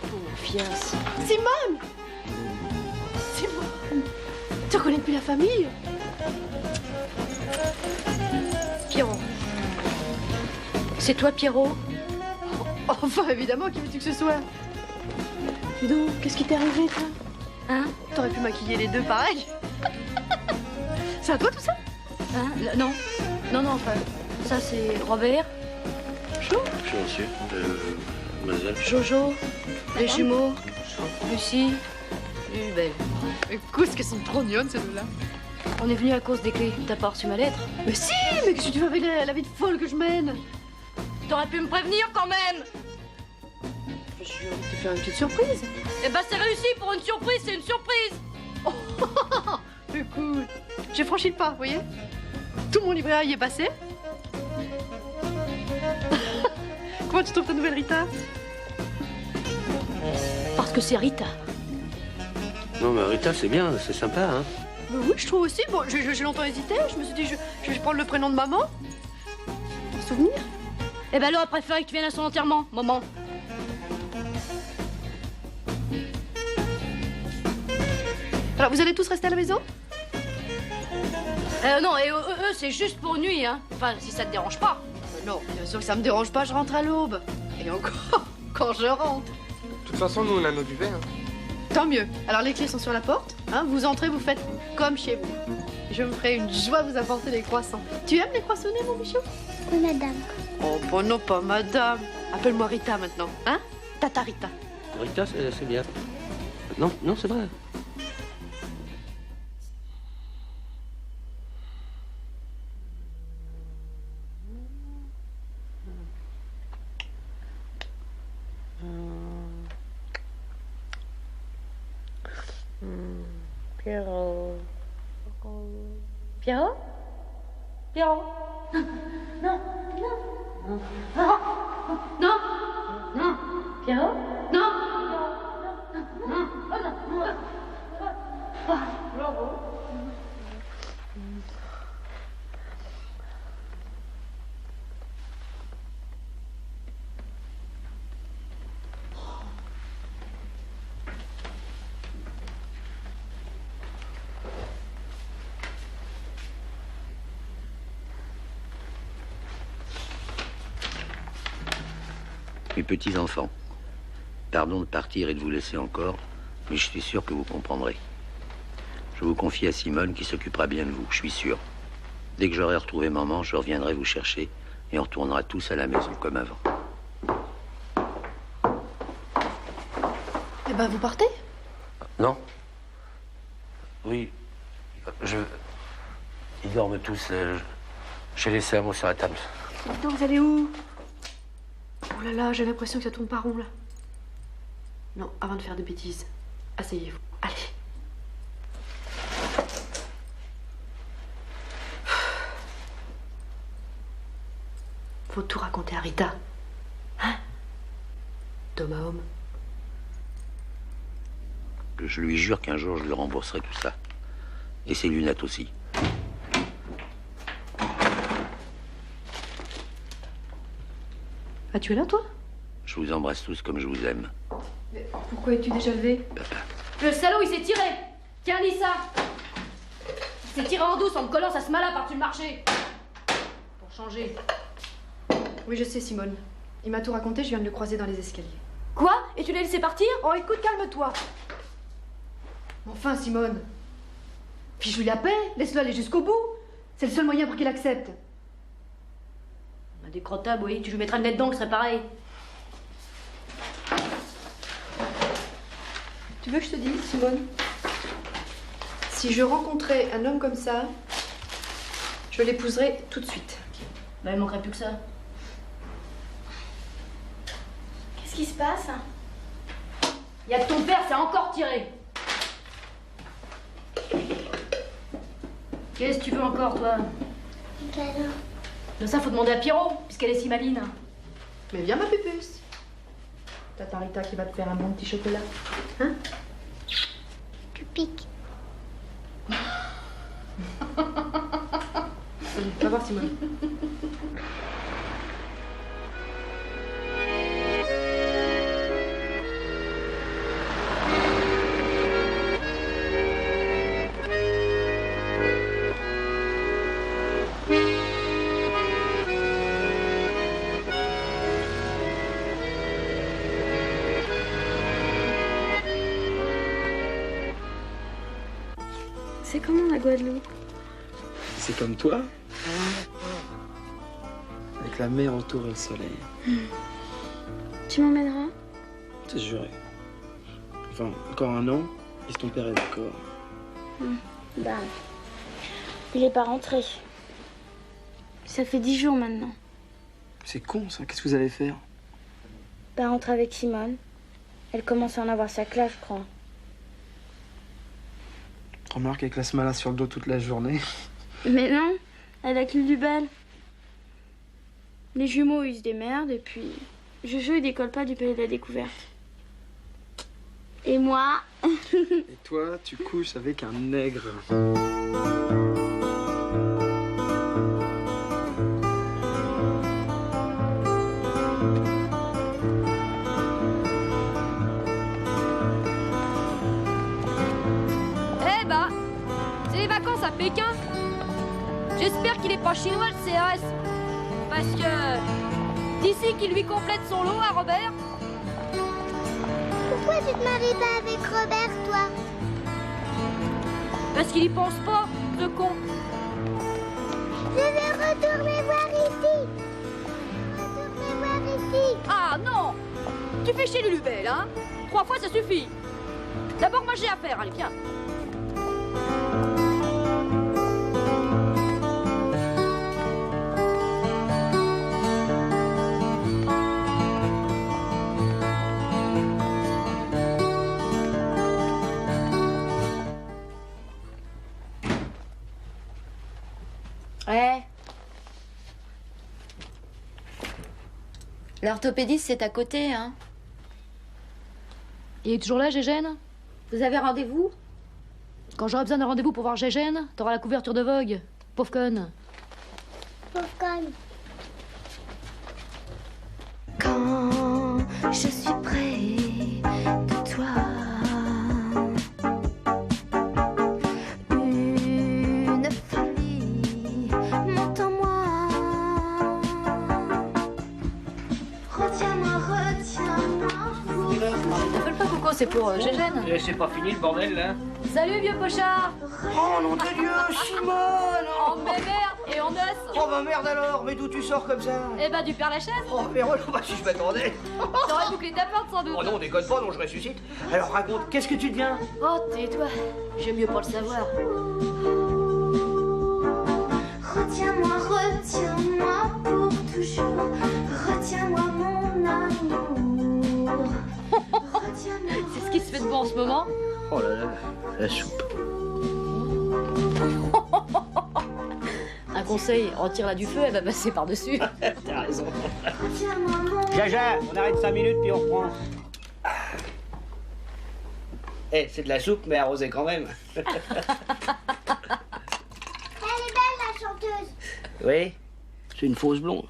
Oh, fiasse. Simone! Simone! Tu reconnais plus la famille? Pierrot. C'est toi, Pierrot? Enfin, évidemment, qui veux-tu que ce soit? Dis donc, qu'est-ce qui t'est arrivé, toi? Hein? T'aurais pu maquiller les deux pareil. C'est à toi tout ça? Hein? Non. Non, enfin, ça c'est Robert. Je suis monsieur, mademoiselle. Jojo, les jumeaux, Lucie, Belle. Écoute, qu'elles sont trop mignonnes ces deux-là. On est venu à cause des clés. T'as pas reçu ma lettre? Mais si, mais qu'est-ce que tu veux avec la vie de folle que je mène? T'aurais pu me prévenir quand même! Je vais te faire une petite surprise. Eh ben c'est réussi, pour une surprise, c'est une surprise! Oh, écoute, j'ai franchi le pas, vous voyez? Tout mon livret A y est passé. Comment tu trouves ta nouvelle Rita? Parce que c'est Rita. Non, mais Rita, c'est bien, c'est sympa, hein. Mais oui, je trouve aussi. Bon, j'ai longtemps hésité. Je me suis dit, je vais prendre le prénom de maman. Pour souvenir. Eh ben alors, elle préférait que tu viennes à son enterrement, maman. Alors, vous allez tous rester à la maison? Non, et eux, c'est juste pour une nuit, hein. Enfin, si ça te dérange pas. Non, bien sûr que ça me dérange pas, je rentre à l'aube. Et encore, quand je rentre. De toute façon, nous, on a nos duvets, hein. Tant mieux. Alors, les clés sont sur la porte. Hein, vous entrez, vous faites comme chez vous. Je me ferai une joie de vous apporter des croissants. Tu aimes les croissonnés, mon bichou? Oui, madame. Oh, bon, non, pas madame. Appelle-moi Rita maintenant, hein? Tata Rita. Rita, c'est bien. Non, non, c'est vrai. Pierrot. Pierrot? Pierrot? Non, non, non, non, non, non, Pierrot? non, Mes petits-enfants, pardon de partir et de vous laisser encore, mais je suis sûr que vous comprendrez. Je vous confie à Simone qui s'occupera bien de vous, je suis sûr. Dès que j'aurai retrouvé maman, je reviendrai vous chercher et on retournera tous à la maison comme avant. Eh ben, vous partez? Non? Oui. Ils dorment tous. J'ai laissé un mot sur la table. Attends, vous allez où? Oh là là, j'ai l'impression que ça tourne pas rond, là. Non, avant de faire des bêtises, asseyez-vous. Allez. Faut tout raconter à Rita. Hein? D'homme à homme. Je lui jure qu'un jour, je lui rembourserai tout ça. Et ses lunettes aussi. Ah, tu es là, toi? Je vous embrasse tous comme je vous aime. Mais pourquoi es-tu déjà levé? Le salaud, il s'est tiré. Tiens, lis ça. Il s'est tiré en douce en me collant sa smala par-dessus le marché. Pour changer. Oui, je sais, Simone. Il m'a tout raconté, je viens de le croiser dans les escaliers. Quoi? Et tu l'as laissé partir? Oh, écoute, calme-toi. Enfin, Simone. Fiche-lui la paix, laisse-le aller jusqu'au bout. C'est le seul moyen pour qu'il accepte. On a des crottables, oui. Tu lui mettras le nez dedans, que ce serait pareil. Tu veux que je te dise, Simone? Si je rencontrais un homme comme ça, je l'épouserais tout de suite. Bah, il manquerait plus que ça. Qu'est-ce qui se passe? Il y a ton père, c'est encore tiré. Qu'est-ce que tu veux encore, toi? Un câlin. De ça, faut demander à Pierrot, puisqu'elle est si maline. Mais viens, ma pupuce. T'as ta Rita qui va te faire un bon petit chocolat. Hein? Tu piques. Va voir, Simone. C'est comment la Guadeloupe? C'est comme toi. Avec la mer autour et le soleil. Tu m'emmèneras? C'est juré. Enfin, encore un an, et si ton père est d'accord. Bah, il est pas rentré. Ça fait 10 jours maintenant. C'est con ça, qu'est-ce que vous allez faire? Pas rentrer avec Simone. Elle commence à en avoir sa classe, je crois. Remarque avec la smala sur le dos toute la journée. Mais non, elle a que du bel. Les jumeaux, ils se démerdent, et puis Jojo, il décolle pas du palais de la découverte. Et moi Et toi, tu couches avec un nègre. Eh bah, c'est les vacances à Pékin. J'espère qu'il est pas chinois le CRS. Parce que d'ici qu'il lui complète son lot à Robert. Pourquoi tu te maries pas avec Robert, toi? Parce qu'il y pense pas, ce con. Je vais retourner voir ici. Retourner voir ici. Ah non! Tu fais chez Lulubelle, hein? 3 fois ça suffit. D'abord moi j'ai affaire, allez viens. Ouais. L'orthopédiste, c'est à côté, hein. Il est toujours là, Gégène? Vous avez rendez-vous? Quand j'aurai besoin d'un rendez-vous pour voir Gégène, t'auras la couverture de Vogue. Pauvre conne. Pauvre conne. Quand je suis près de toi, une folie monte en moi. Retiens-moi pour... T'appelles pas Coco, c'est pour Gégène. C'est pas fini le bordel là? Salut, vieux pochard. Oh, nom de Dieu, Simone! En mémère et en os. Oh, bah merde alors, mais d'où tu sors comme ça? Eh ben, du Père Lachaise. Oh, mais oh, bah, si je m'attendais. T'aurais bouclé ta porte, sans doute. Oh non, déconne pas, non, je ressuscite. Alors raconte, qu'est-ce que tu deviens? Oh, tais-toi. J'aime mieux pas le savoir. Retiens-moi pour toujours. Retiens-moi mon amour. C'est ce qui se fait de bon en ce moment. Oh là là, la soupe. Un conseil, retire-la du feu, elle va passer par-dessus. T'as raison. Jaja, on arrête 5 minutes puis on reprend. Eh, c'est de la soupe, mais arrosée quand même. Elle est belle, la chanteuse. Oui, c'est une fausse blonde.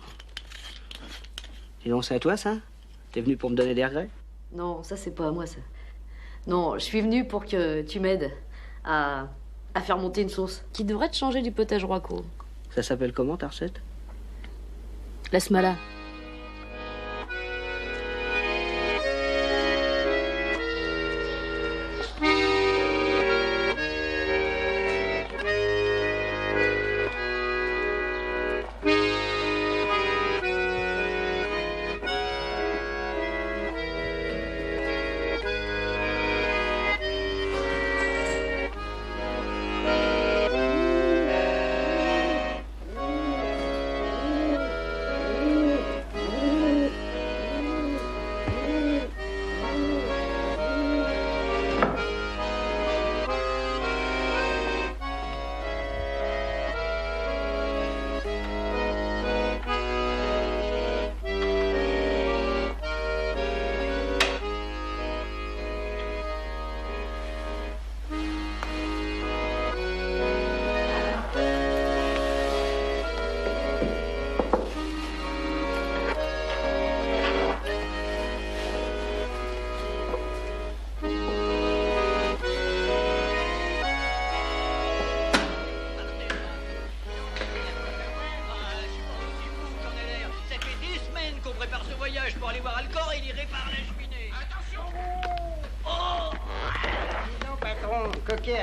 Dis donc, c'est à toi, ça? T'es venu pour me donner des regrets? Non, ça, c'est pas à moi, ça. Non, je suis venue pour que tu m'aides à faire monter une sauce qui devrait te changer du potage Roico. Ça s'appelle comment, ta recette? Laisse-moi là.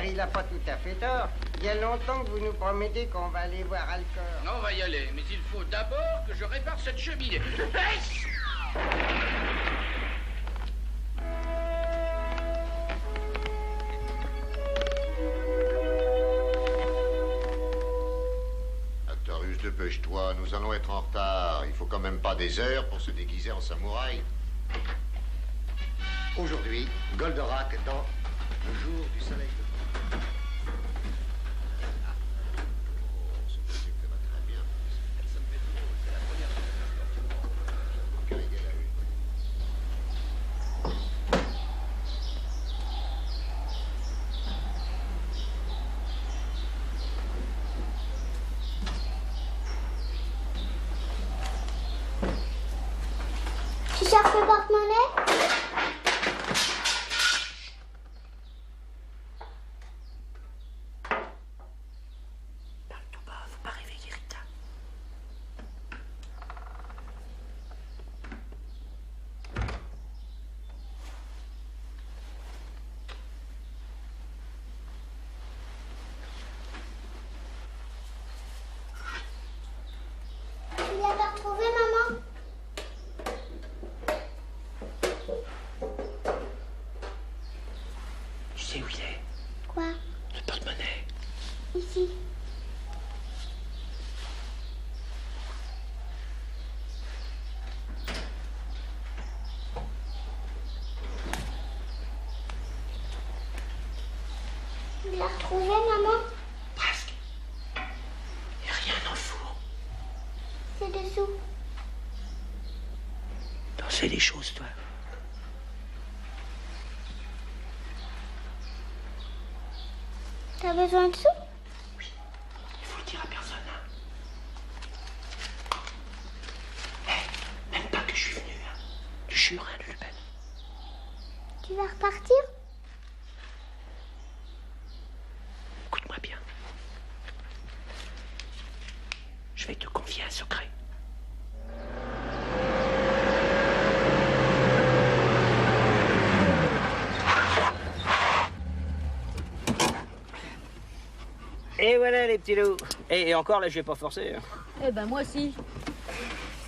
Il a pas tout à fait tort. Il y a longtemps que vous nous promettez qu'on va aller voir Alcor. Non, on va y aller, mais il faut d'abord que je répare cette cheminée. Actarus, dépêche-toi, nous allons être en retard. Il faut quand même pas des heures pour se déguiser en samouraï. Aujourd'hui, Goldorak dans Le jour du soleil de... Tu cherches le porte-monnaie? Tu l'as pas retrouvé, maman? Tu sais où il est? Quoi? Le porte-monnaie. Ici. Tu l'as retrouvé, maman? Presque. Il n'y a rien sous. T'en sais des choses, toi. T'as besoin de sous? Il faut le dire à personne, hein. Même pas que je suis venu, hein. Tu jures, hein, Lulubelle? Tu vas repartir? Écoute-moi bien. Je vais te confier un secret. Et voilà les petits loups. Et encore là, je vais pas forcer. Hein. Eh ben moi aussi.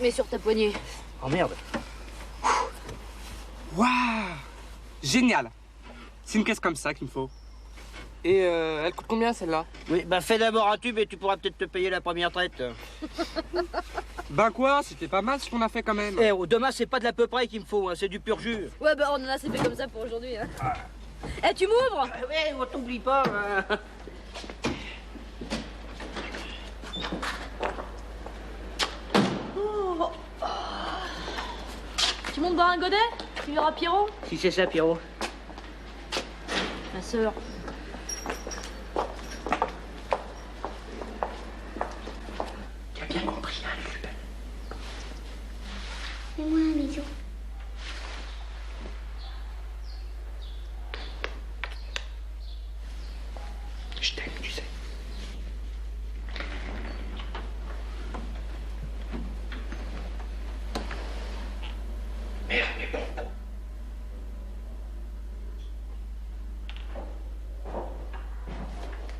Mais sur ta poignée. Oh merde. Waouh! Génial! C'est une caisse comme ça qu'il me faut. Et elle coûte combien celle-là? Oui, bah fais d'abord un tube et tu pourras peut-être te payer la première traite. Ben quoi? C'était pas mal ce qu'on a fait quand même. Eh, demain, c'est pas de l'à peu près qu'il me faut, hein, c'est du pur jus. Ouais, bah on en a assez fait comme ça pour aujourd'hui. Hein. Eh, tu m'ouvres? Ouais, on t'oublie pas. Hein. Tu montes boire un godet? Tu verras Pierrot? Si c'est ça, Pierrot. Ma sœur. Tu as bien compris, hein, Lulubelle? Fais-moi un bisou. Je t'aime, tu sais. Merde, mais bon.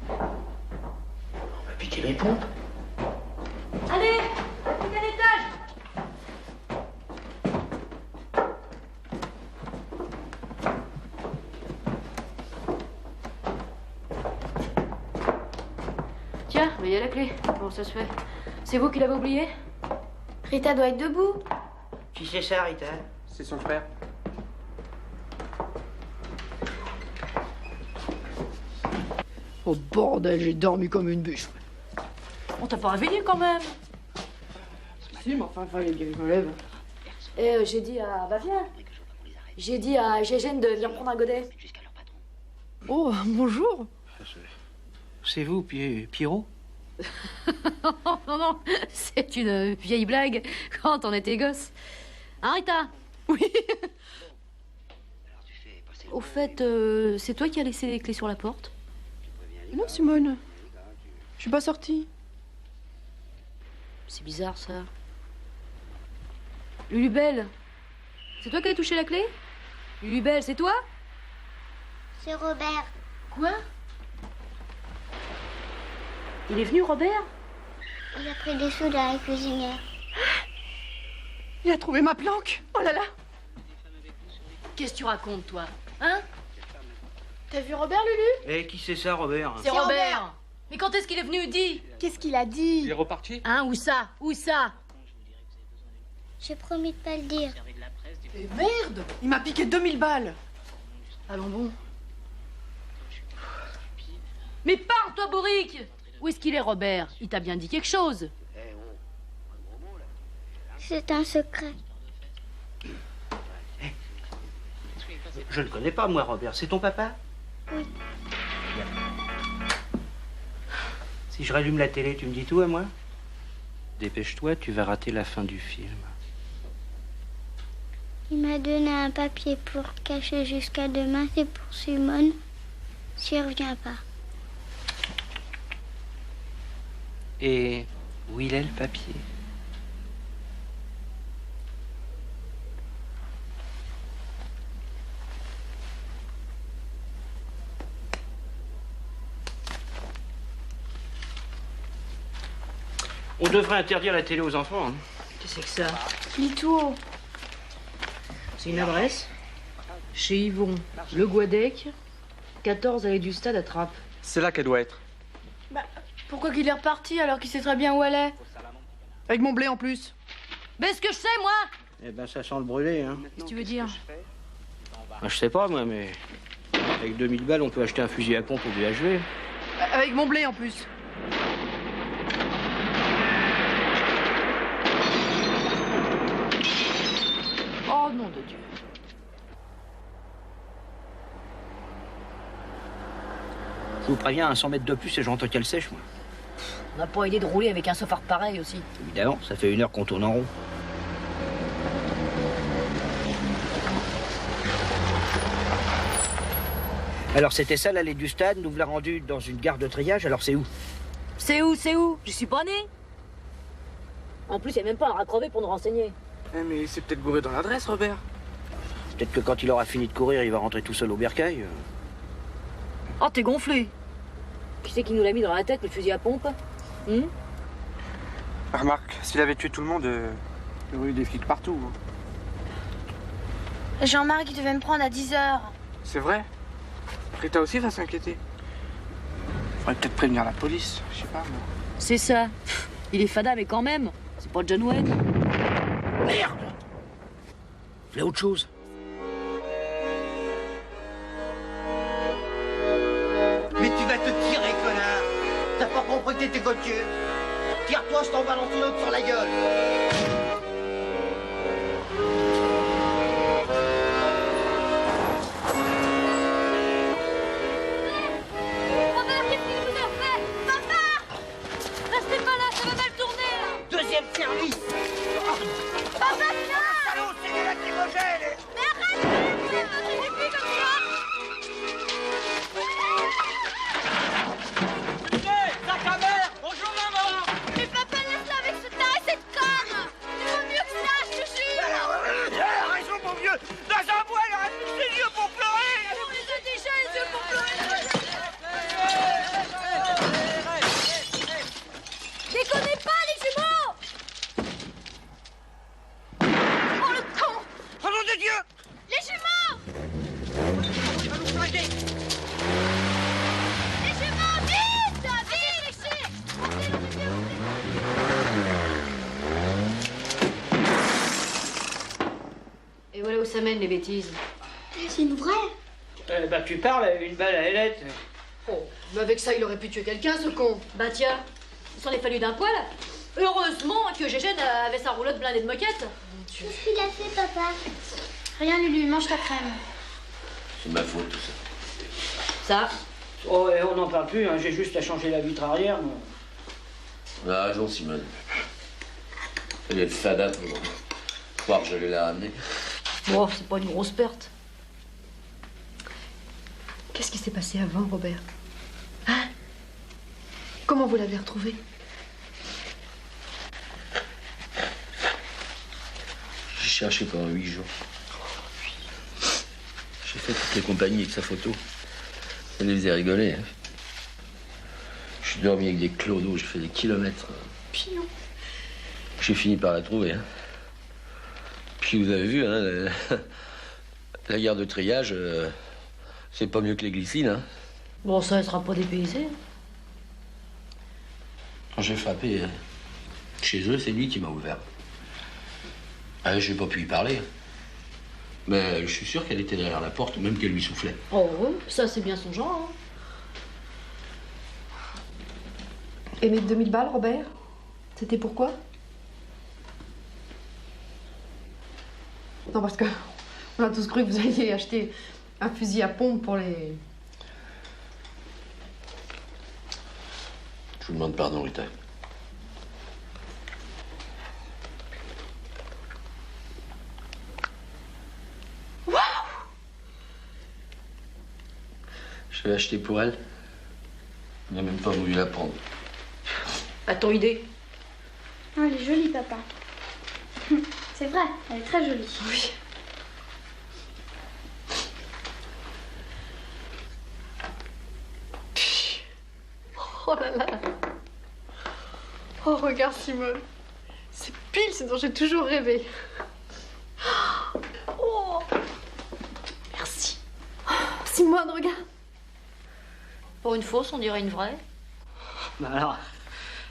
On va piquer les pompes. Allez, monte à l'étage. Tiens, mais il y a la clé. Comment ça se fait? C'est vous qui l'avez oublié? Rita doit être debout. Qui c'est ça, Rita? C'est son frère. Oh bordel, j'ai dormi comme une bûche. On t'a pas réveillé quand même. Si, mais enfin, fallait bien que je me lève. Et j'ai dit à... Bah viens. J'ai dit à Gégène de venir prendre un godet. Oh, bonjour. C'est vous, Pierrot? Non, non, c'est une vieille blague quand on était gosse. Hein, Rita? Oui. Au fait, c'est toi qui as laissé les clés sur la porte? Non, Simone. Je suis pas sortie. C'est bizarre, ça. Lulubelle, c'est toi qui as touché la clé? Lulubelle, c'est toi? C'est Robert. Quoi? Il est venu, Robert? Il a pris des sous de la cuisinière. Il a trouvé ma planque. Oh là là. Qu'est-ce que tu racontes, toi? Hein? T'as vu Robert, Lulu? Eh, qui c'est ça, Robert? C'est Robert. Mais quand est-ce qu'il est venu, dis? Qu'est-ce qu'il a dit? Il est reparti? Hein, où ça? Où ça? J'ai promis de pas le dire. Mais merde. Il m'a piqué 2000 balles. Allons bon. Mais parle, toi, Boric! Où est-ce qu'il est, Robert? Il t'a bien dit quelque chose. C'est un secret. Je le connais pas, moi, Robert. C'est ton papa? Oui. Si je rallume la télé, tu me dis tout à moi? Dépêche-toi, tu vas rater la fin du film. Il m'a donné un papier pour cacher jusqu'à demain. C'est pour Simone. S'il revient pas. Et où il est, le papier? On devrait interdire la télé aux enfants. Hein. Qu'est-ce que c'est que ça? Lis tout haut. C'est une adresse? Chez Yvon, Le Guadec, 14 allée du Stade à Trappes. C'est là qu'elle doit être. Bah, pourquoi qu'il est reparti alors qu'il sait très bien où elle est? Avec mon blé en plus. Mais ce que je sais, moi? Eh ben, ça sent le brûler, hein. Qu'est-ce que tu veux dire? Ah, je sais pas, moi, mais... Avec 2000 balles, on peut acheter un fusil à pompe au BHV. Avec mon blé en plus. Oh, nom de Dieu. Je vous préviens, à 100 mètres de plus et j'entends qu'elle sèche, moi. On n'a pas idée de rouler avec un sofart pareil aussi. Évidemment, ça fait 1 heure qu'on tourne en rond. Alors c'était ça l'allée du stade, nous l'a rendu dans une gare de triage, alors c'est où? C'est où? Je suis pas né. En plus, il n'y a même pas un rat crevé pour nous renseigner. Eh, mais c'est peut-être gouré dans l'adresse, Robert. Peut-être que quand il aura fini de courir, il va rentrer tout seul au bercail. Oh, t'es gonflé. Qui c'est qui nous l'a mis dans la tête, le fusil à pompe? Remarque, s'il avait tué tout le monde, il y aurait eu des flics partout. Hein. Jean-Marc, il devait me prendre à 10h. C'est vrai. Rita aussi va s'inquiéter. Faudrait peut-être prévenir la police, je sais pas moi. C'est ça. Il est fada, mais quand même. C'est pas John Wayne. Merde! Il y a autre chose. Mais tu vas te tirer, connard! T'as pas compris que t'étais copieux? Tire-toi, je t'en balance une autre sur la gueule! Robert, qu'est-ce qu'il vous a fait? Papa! Restez pas là, ça va mal tourner, là! Deuxième service! Papa, viens! Salaud, c'est des lacrymogènes! Mais arrête! J'ai plus comme ça! Sac à mer! Bonjour maman! Mais papa, laisse-la avec ce tas et cette conne! Il vaut mieux que ça, je te jure! Elle a raison, mon vieux! Dans un bois, il aurait plus les yeux pour pleurer! On les a déjà, les yeux pour pleurer! Déconnez pas, les jumeaux! Oh, le con! Au nom de Dieu! Les jumeaux! Les jumeaux, vite! Vite! Et voilà où ça mène, les bêtises. C'est une vraie. Bah tu parles, une balle à ailette. Oh, mais avec ça, il aurait pu tuer quelqu'un, ce con. Bah tiens, il s'en est fallu d'un poil. Heureusement que Gégène avait sa roulotte blindée de moquettes. Qu'est-ce qu'il a fait, papa? Rien, Lulu, mange ta crème. C'est ma faute, tout ça. Ça? Oh, et on n'en parle plus, hein. J'ai juste à changer la vitre arrière. Moi. On a raison, Simone. Elle est fada pour croire que je vais la ramener. Bon, c'est pas une grosse perte. Qu'est-ce qui s'est passé avant, Robert? Hein? Comment vous l'avez retrouvé? J'ai cherché pendant 8 jours. J'ai fait toutes les compagnies avec sa photo. Ça les faisait rigoler. Hein. Je suis dormi avec des clodos, j'ai fait des kilomètres. Pion. J'ai fini par la trouver. Hein. Puis vous avez vu, hein, la gare de triage, c'est pas mieux que les glycines. Hein. Bon, ça, elle sera pas dépaysée. Quand j'ai frappé chez eux, c'est lui qui m'a ouvert. Ah, j'ai pas pu y parler. Mais je suis sûr qu'elle était derrière la porte, même qu'elle lui soufflait. Oh, ouais, ça, c'est bien son genre. Hein. Et mes 2000 balles, Robert? C'était pourquoi? Non, parce que on a tous cru que vous alliez acheter un fusil à pompe pour les... Je vous demande pardon, Rita. Waouh! Je l'ai acheté pour elle. Elle n'a même pas voulu la prendre. À ton idée? Oh, elle est jolie, papa. C'est vrai, elle est très jolie. Oui. Oh là là. Oh, regarde, Simone. C'est pile ce dont j'ai toujours rêvé. Oh. Merci. Oh, Simone, regarde. Pour une fausse, on dirait une vraie. Bah alors,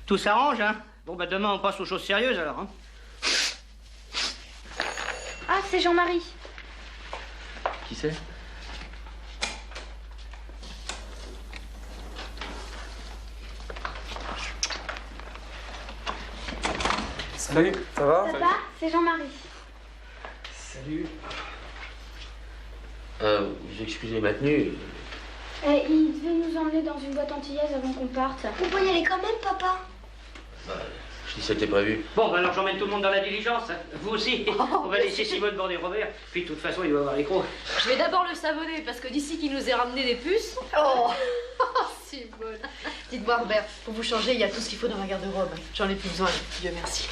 tout s'arrange, hein. Bon, bah demain, on passe aux choses sérieuses, alors, hein. Ah, c'est Jean-Marie. Qui c'est? Salut, ça va? Papa, c'est Jean-Marie. Salut. Vous excusez ma tenue. Il devait nous emmener dans une boîte antillaise avant qu'on parte. On peut y aller quand même, papa? Je dis c'était prévu. Bon, bah alors j'emmène tout le monde dans la diligence. Hein. Vous aussi. On va laisser Simone border Robert. Puis de toute façon, il va avoir les crocs. Je vais d'abord le savonner parce que d'ici qu'il nous ait ramené des puces. Oh, Simone. Dites-moi, Robert, pour vous changer, il y a tout ce qu'il faut dans ma garde-robe. J'en ai plus besoin, Dieu merci.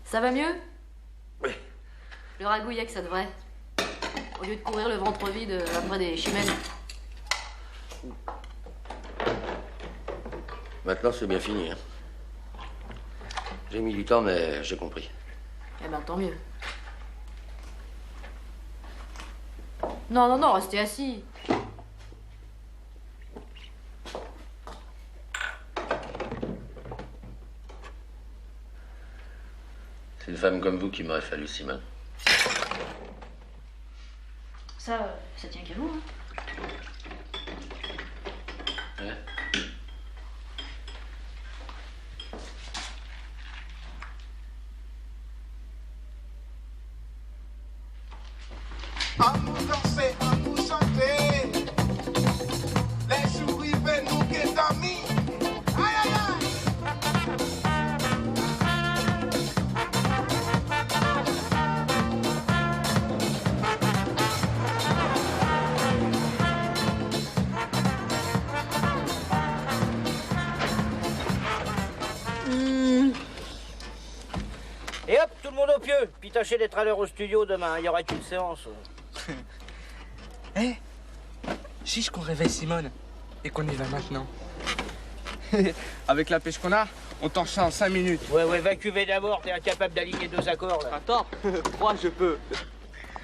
Ça va mieux? Oui. Le ragouillec, ça devrait. Au lieu de courir le ventre vide après des chimènes. Maintenant, c'est bien fini. Hein. J'ai mis du temps, mais j'ai compris. Eh ben, tant mieux. Non, non, non, restez assis. C'est une femme comme vous qui m'aurait fallu, Simone. Ça tient qu'à vous, hein. Ouais. À nous danser, à nous chanter, les souris veulent nous guetter d'amis. Aïe aïe aïe. Et hop, tout le monde au pieu. Puis tâchez d'être à l'heure au studio demain. Il y aura une séance. Eh, chiche qu'on réveille Simone et qu'on y va maintenant. Avec la pêche qu'on a, on t'en en 5 minutes. Ouais, va cuver d'abord. T'es incapable d'aligner 2 accords, là. Attends, 3, je peux.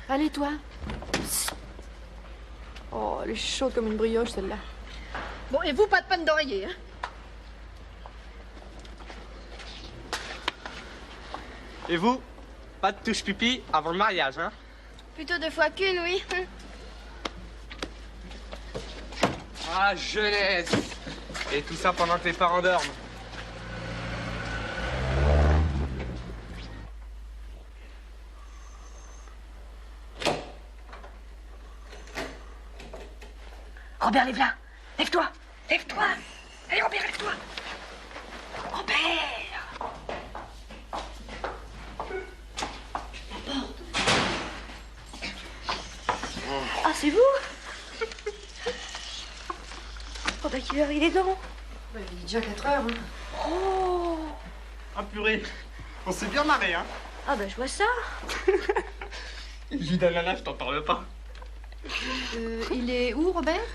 Allez, toi. Oh, elle est chaude comme une brioche, celle-là. Bon, et vous, pas de panne d'oreiller, hein? Et vous? Pas de touche pipi avant le mariage, hein? Plutôt 2 fois qu'une, oui. Ah, jeunesse! Et tout ça pendant que les parents dorment. Robert, lève-la. Lève-toi. Lève-toi. Allez, Robert, lève-toi. Robert. Ah, c'est vous? Oh, bah, quelle heure il est dans? Il est déjà 4 heures, hein. Oh! Ah, purée! On s'est bien marré, hein? Ah, bah, je vois ça. Jus d'ananas, je t'en parle pas. Il est où, Robert?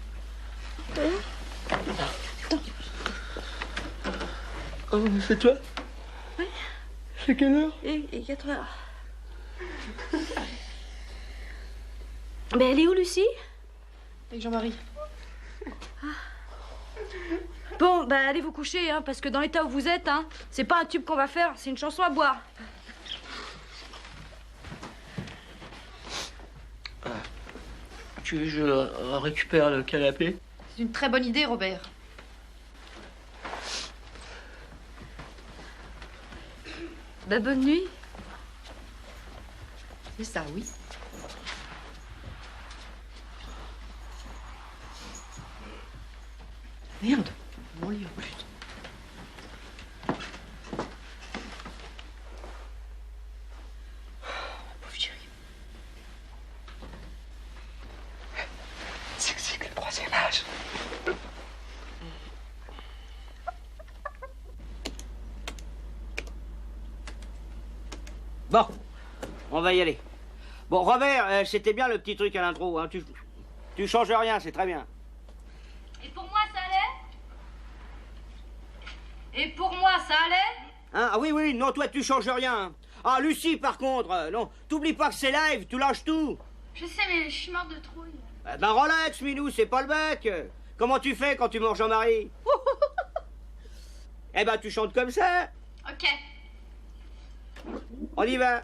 Oh, c'est toi? Oui. C'est quelle heure? Et 4 heures. Mais elle est où, Lucie? Avec Jean-Marie. Bon, bah allez vous coucher, hein, parce que dans l'état où vous êtes, hein, c'est pas un tube qu'on va faire, c'est une chanson à boire. Tu veux que je récupère le canapé? C'est une très bonne idée, Robert. Bah bonne nuit. C'est ça, oui. Merde, mon lit en plus. Pauvre chérie. C'est que le 3e âge. Bon, on va y aller. Bon, Robert, c'était bien le petit truc à l'intro. Hein. Tu changes rien, c'est très bien. Et pour moi, ça allait? Et pour moi, ça allait? Hein? Ah oui, oui, non, toi, tu changes rien. Ah, Lucie, par contre, non, t'oublies pas que c'est live, tu lâches tout. Je sais, mais je suis morte de trouille. Ben relax, Minou, c'est pas le bec. Comment tu fais quand tu mords Jean-Marie? Eh ben, tu chantes comme ça. Ok. On y va.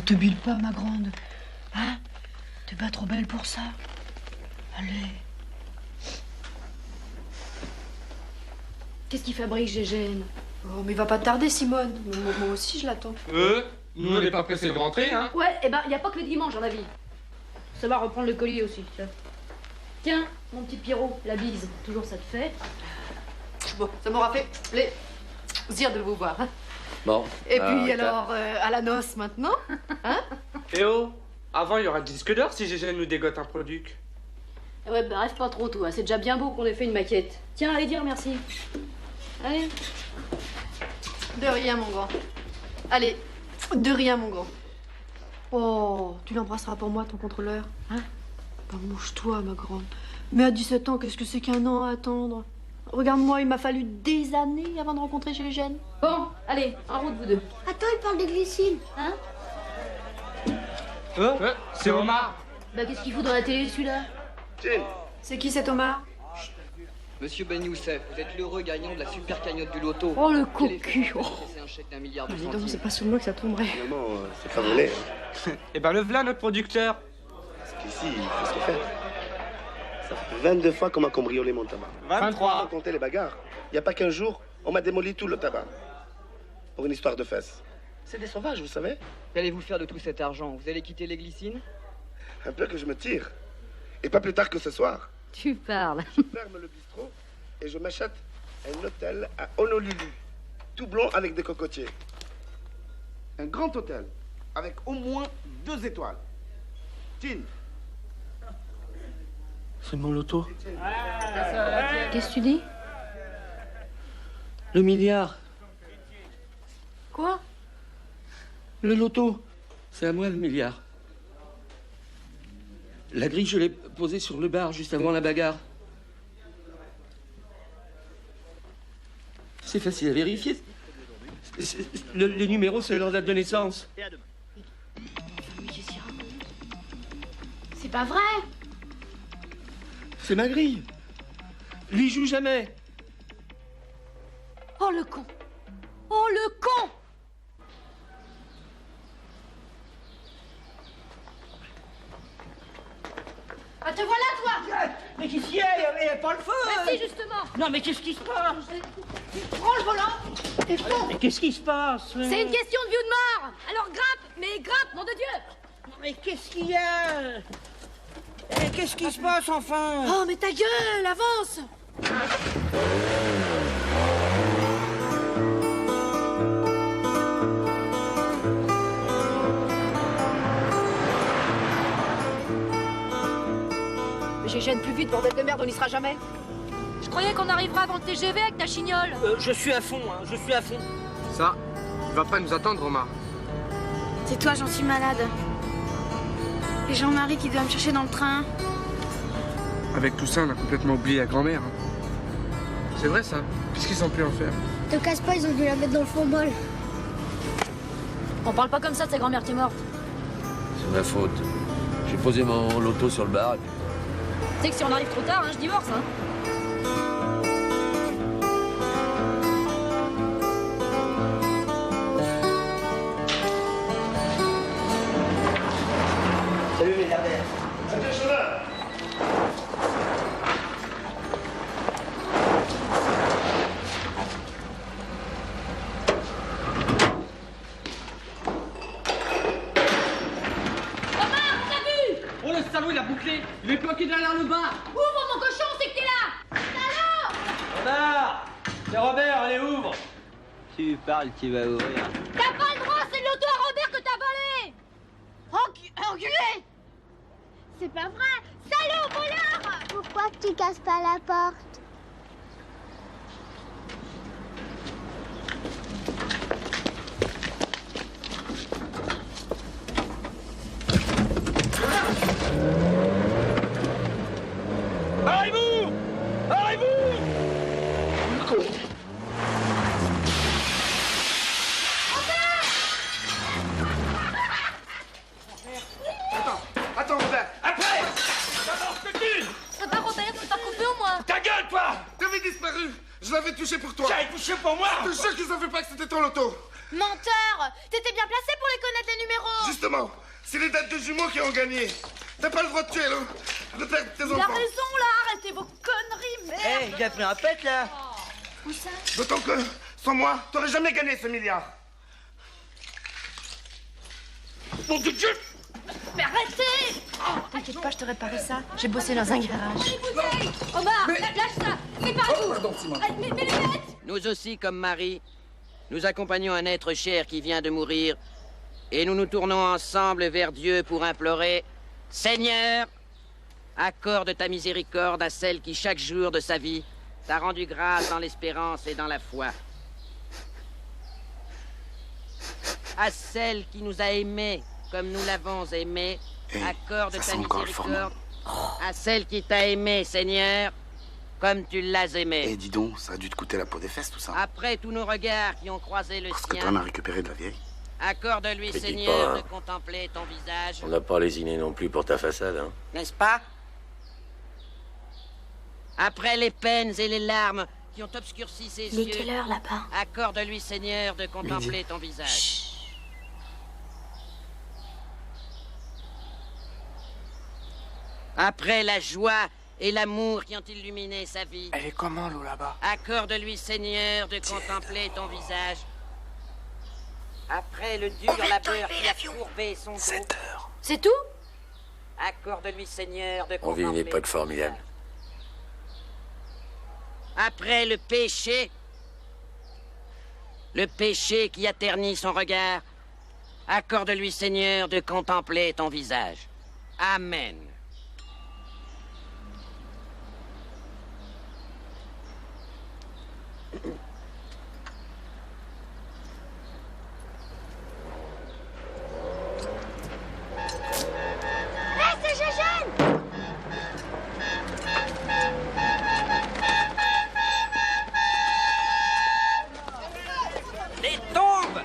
Te bile pas, ma grande. Hein? T'es pas trop belle pour ça. Allez. Qu'est-ce qu'il fabrique, Gégène? Oh, mais il va pas tarder, Simone. Moi aussi, je l'attends. Nous, on n'est pas pressés de rentrer, hein? Ouais, eh ben, y a pas que le dimanche dans la vie. Ça va reprendre le collier aussi, tiens. Tiens, mon petit Pierrot, la bise. Toujours ça te fait? Bon, ça m'aura fait plaisir de vous voir. Hein. Bon. Et puis alors, à la noce maintenant, hein? Eh oh, avant il y aura le disque d'or si Gégène nous dégote un produit. Ouais, bah rêve pas trop, toi. C'est déjà bien beau qu'on ait fait une maquette. Tiens, allez dire merci. Allez. De rien, mon grand. Allez, de rien, mon grand. Oh, tu l'embrasseras pour moi, ton contrôleur, hein? Bah, mouche-toi, ma grande. Mais à 17 ans, qu'est-ce que c'est qu'un an à attendre? Regarde-moi, il m'a fallu des années avant de rencontrer Gégène. Bon, allez, en route, vous deux. Attends, il parle de glycine. Hein? C'est Omar. Bah, qu'est-ce qu'il fout dans la télé, celui-là? C'est qui cet Omar? Monsieur Ben Youssef, vous êtes l'heureux gagnant de la super cagnotte du loto. Oh, le cocu. Oh. C'est un chèque d'1 milliard de Dis donc, centimes. c'est pas sur moi que ça tomberait. Finalement, c'est pas volé. Eh ben, le v'là, notre producteur. Parce qu'ici, il faut se faire. Ça fait 22 fois qu'on m'a cambriolé mon tabac. 23. Sans compter les bagarres. Il n'y a pas qu'un jour, on m'a démoli tout le tabac. Pour une histoire de fesses. C'est des sauvages, vous savez. Qu'allez-vous faire de tout cet argent? Vous allez quitter les Glycines? Un peu que je me tire. Et pas plus tard que ce soir. Tu parles. Je ferme le bistrot et je m'achète un hôtel à Honolulu. Tout blond avec des cocotiers. Un grand hôtel. Avec au moins 2 étoiles. Tin. C'est mon loto. Qu'est-ce que tu dis? Le milliard. Quoi? Le loto. C'est à moi, le milliard. La grille, je l'ai posée sur le bar juste avant la bagarre. C'est facile à vérifier. Les numéros, c'est leur date de naissance. C'est pas vrai. C'est ma grille. Lui joue jamais. Oh, le con. Oh, le con. Ah, te voilà, toi! Mais qu'est-ce qu'il y a? Il n'y a pas le feu! Mais si, justement! Non, mais qu'est-ce qui se passe? Prends le volant et fonce. Mais qu'est-ce qui se passe? C'est une question de vie ou de mort. Alors grimpe, mais grimpe, nom de Dieu. Mais qu'est-ce qu'il y a? Eh, qu'est-ce qui se passe, enfin? Oh, mais ta gueule, avance. J'ai gêne plus vite, bordel de merde, on n'y sera jamais. Je croyais qu'on arriverait avant le TGV avec ta chignole. Je suis à fond, hein, je suis à fond. Ça, il va pas nous attendre, Omar. C'est toi, j'en suis malade. Et Jean-Marie qui doit me chercher dans le train. Avec tout ça, on a complètement oublié la grand-mère. hein. C'est vrai, ça. Qu'est-ce qu'ils ont pu en faire? Te casse pas, ils ont dû la mettre dans le fond bol. On parle pas comme ça de sa grand-mère qui est morte. C'est ma faute. J'ai posé mon loto sur le bar. Tu sais que si on arrive trop tard, hein, je divorce. Hein. Salut milliardaire. Oh, le salaud, il a bouclé. Il est bloqué derrière le bar. Ouvre mon cochon, c'est que t'es là. Salaud! Robert! C'est Robert, allez, ouvre! Tu parles, tu vas ouvrir. T'as pas le droit, c'est l'auto à Robert que t'as volé. Enculé! C'est pas vrai. Salaud, voleur! Pourquoi tu casses pas la porte? Arrêtez-vous! Arrêtez-vous! Attends, Robert. Après! D'abord, je te tue! Ça va, Robert, c'est pas coupé au moins. Ta gueule, toi! T'avais disparu. Je l'avais touché pour toi. J'avais touché pour moi! Je te jure qu'ils savaient pas que c'était ton loto. Menteur! T'étais bien placé pour les connaître, les numéros! Justement, c'est les dates de jumeaux qui ont gagné. T'as pas le droit de tuer le père de tes Il a enfants. raison, là! Arrêtez vos conneries, merde! Il a pris un pet, là! Où ça? D'autant que, sans moi, t'aurais jamais gagné ce milliard. Mon Dieu! Mais arrêtez! T'inquiète pas, je te réparais ça. J'ai bossé dans un garage. Omar, lâche ça. Séparez-vous. Mes lunettes. Nous aussi, comme Marie, nous accompagnons un être cher qui vient de mourir et nous nous tournons ensemble vers Dieu pour implorer « Seigneur, accorde ta miséricorde à celle qui, chaque jour de sa vie, t'a rendu grâce dans l'espérance et dans la foi. À celle qui nous a aimés comme nous l'avons aimé, accorde ta miséricorde à celle qui t'a aimé, Seigneur, comme tu l'as aimé. Eh, dis donc, ça a dû te coûter la peau des fesses, tout ça. Après tous nos regards qui ont croisé le Parce que sien, t'en as récupéré de la vieille. accorde-lui, Mais dis Seigneur, pas. de contempler ton visage. On n'a pas lésiné non plus pour ta façade, hein. N'est-ce pas? Après les peines et les larmes qui ont obscurci ses Il est yeux. quelle heure là-bas? Accorde-lui, Seigneur, de contempler ton visage. Après la joie et l'amour qui ont illuminé sa vie. Elle est comment, l'eau là-bas? Accorde-lui, Seigneur, de contempler ton visage. Après le dur labeur qui a courbé son dos. 7 heures. C'est tout? Accorde-lui, Seigneur, de On vit contempler. une époque formidable. Après le péché qui a terni son regard, accorde-lui, Seigneur, de contempler ton visage. Amen. C'est Gégène! Les tombes!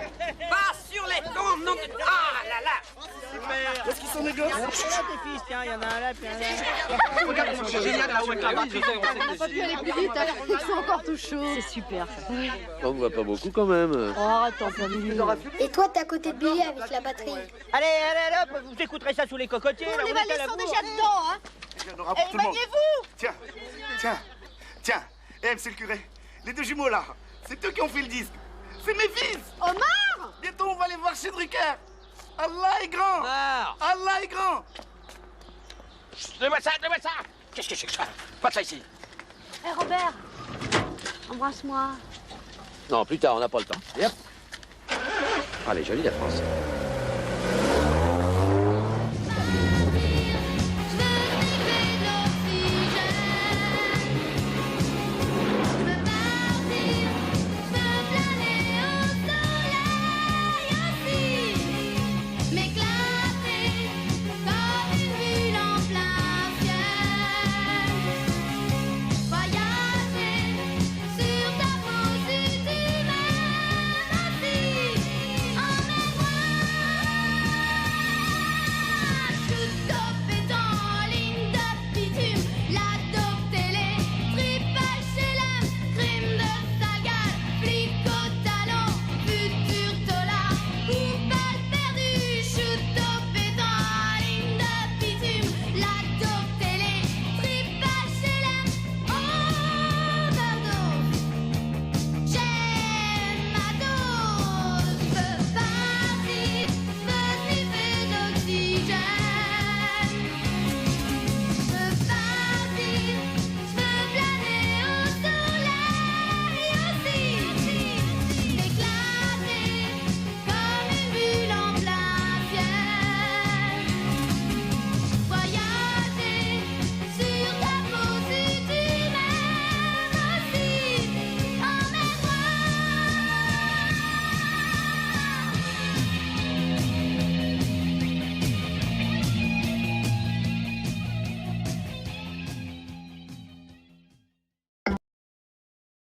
Pas sur les tombes, non! Ah là là! Où est-ce qu'ils sont, les gosses? Tes fils, tiens, il y en a un là, puis un là. Regarde comment c'est génial là-haut avec la barre. On n'a pas pu aller plus vite, hein. Ils sont encore tout chauds. C'est super. On voit pas beaucoup quand même. Oh, arrête, t'en fais Billy. Et toi, t'es à côté de Billy avec la batterie. Allez, allez, hop, vous écouterez ça sous les cocotiers. là, Les vous êtes à valets la sont bourre. déjà dedans, hein. Il y en aura pour Eh, tout le monde. maniez-vous! Tiens, tiens, tiens. Eh, monsieur le curé, les deux jumeaux là, c'est eux qui ont fait le disque. C'est mes fils. Omar! Bientôt, on va les voir chez Drucker. Allah est grand. Omar! Allah est grand. Donne-moi ça, donne-moi ça. Qu'est-ce que c'est que ça? Pas ça ici. Hé Robert, embrasse-moi. Non, plus tard, on n'a pas le temps. Et hop. Ah, elle est jolie, la France.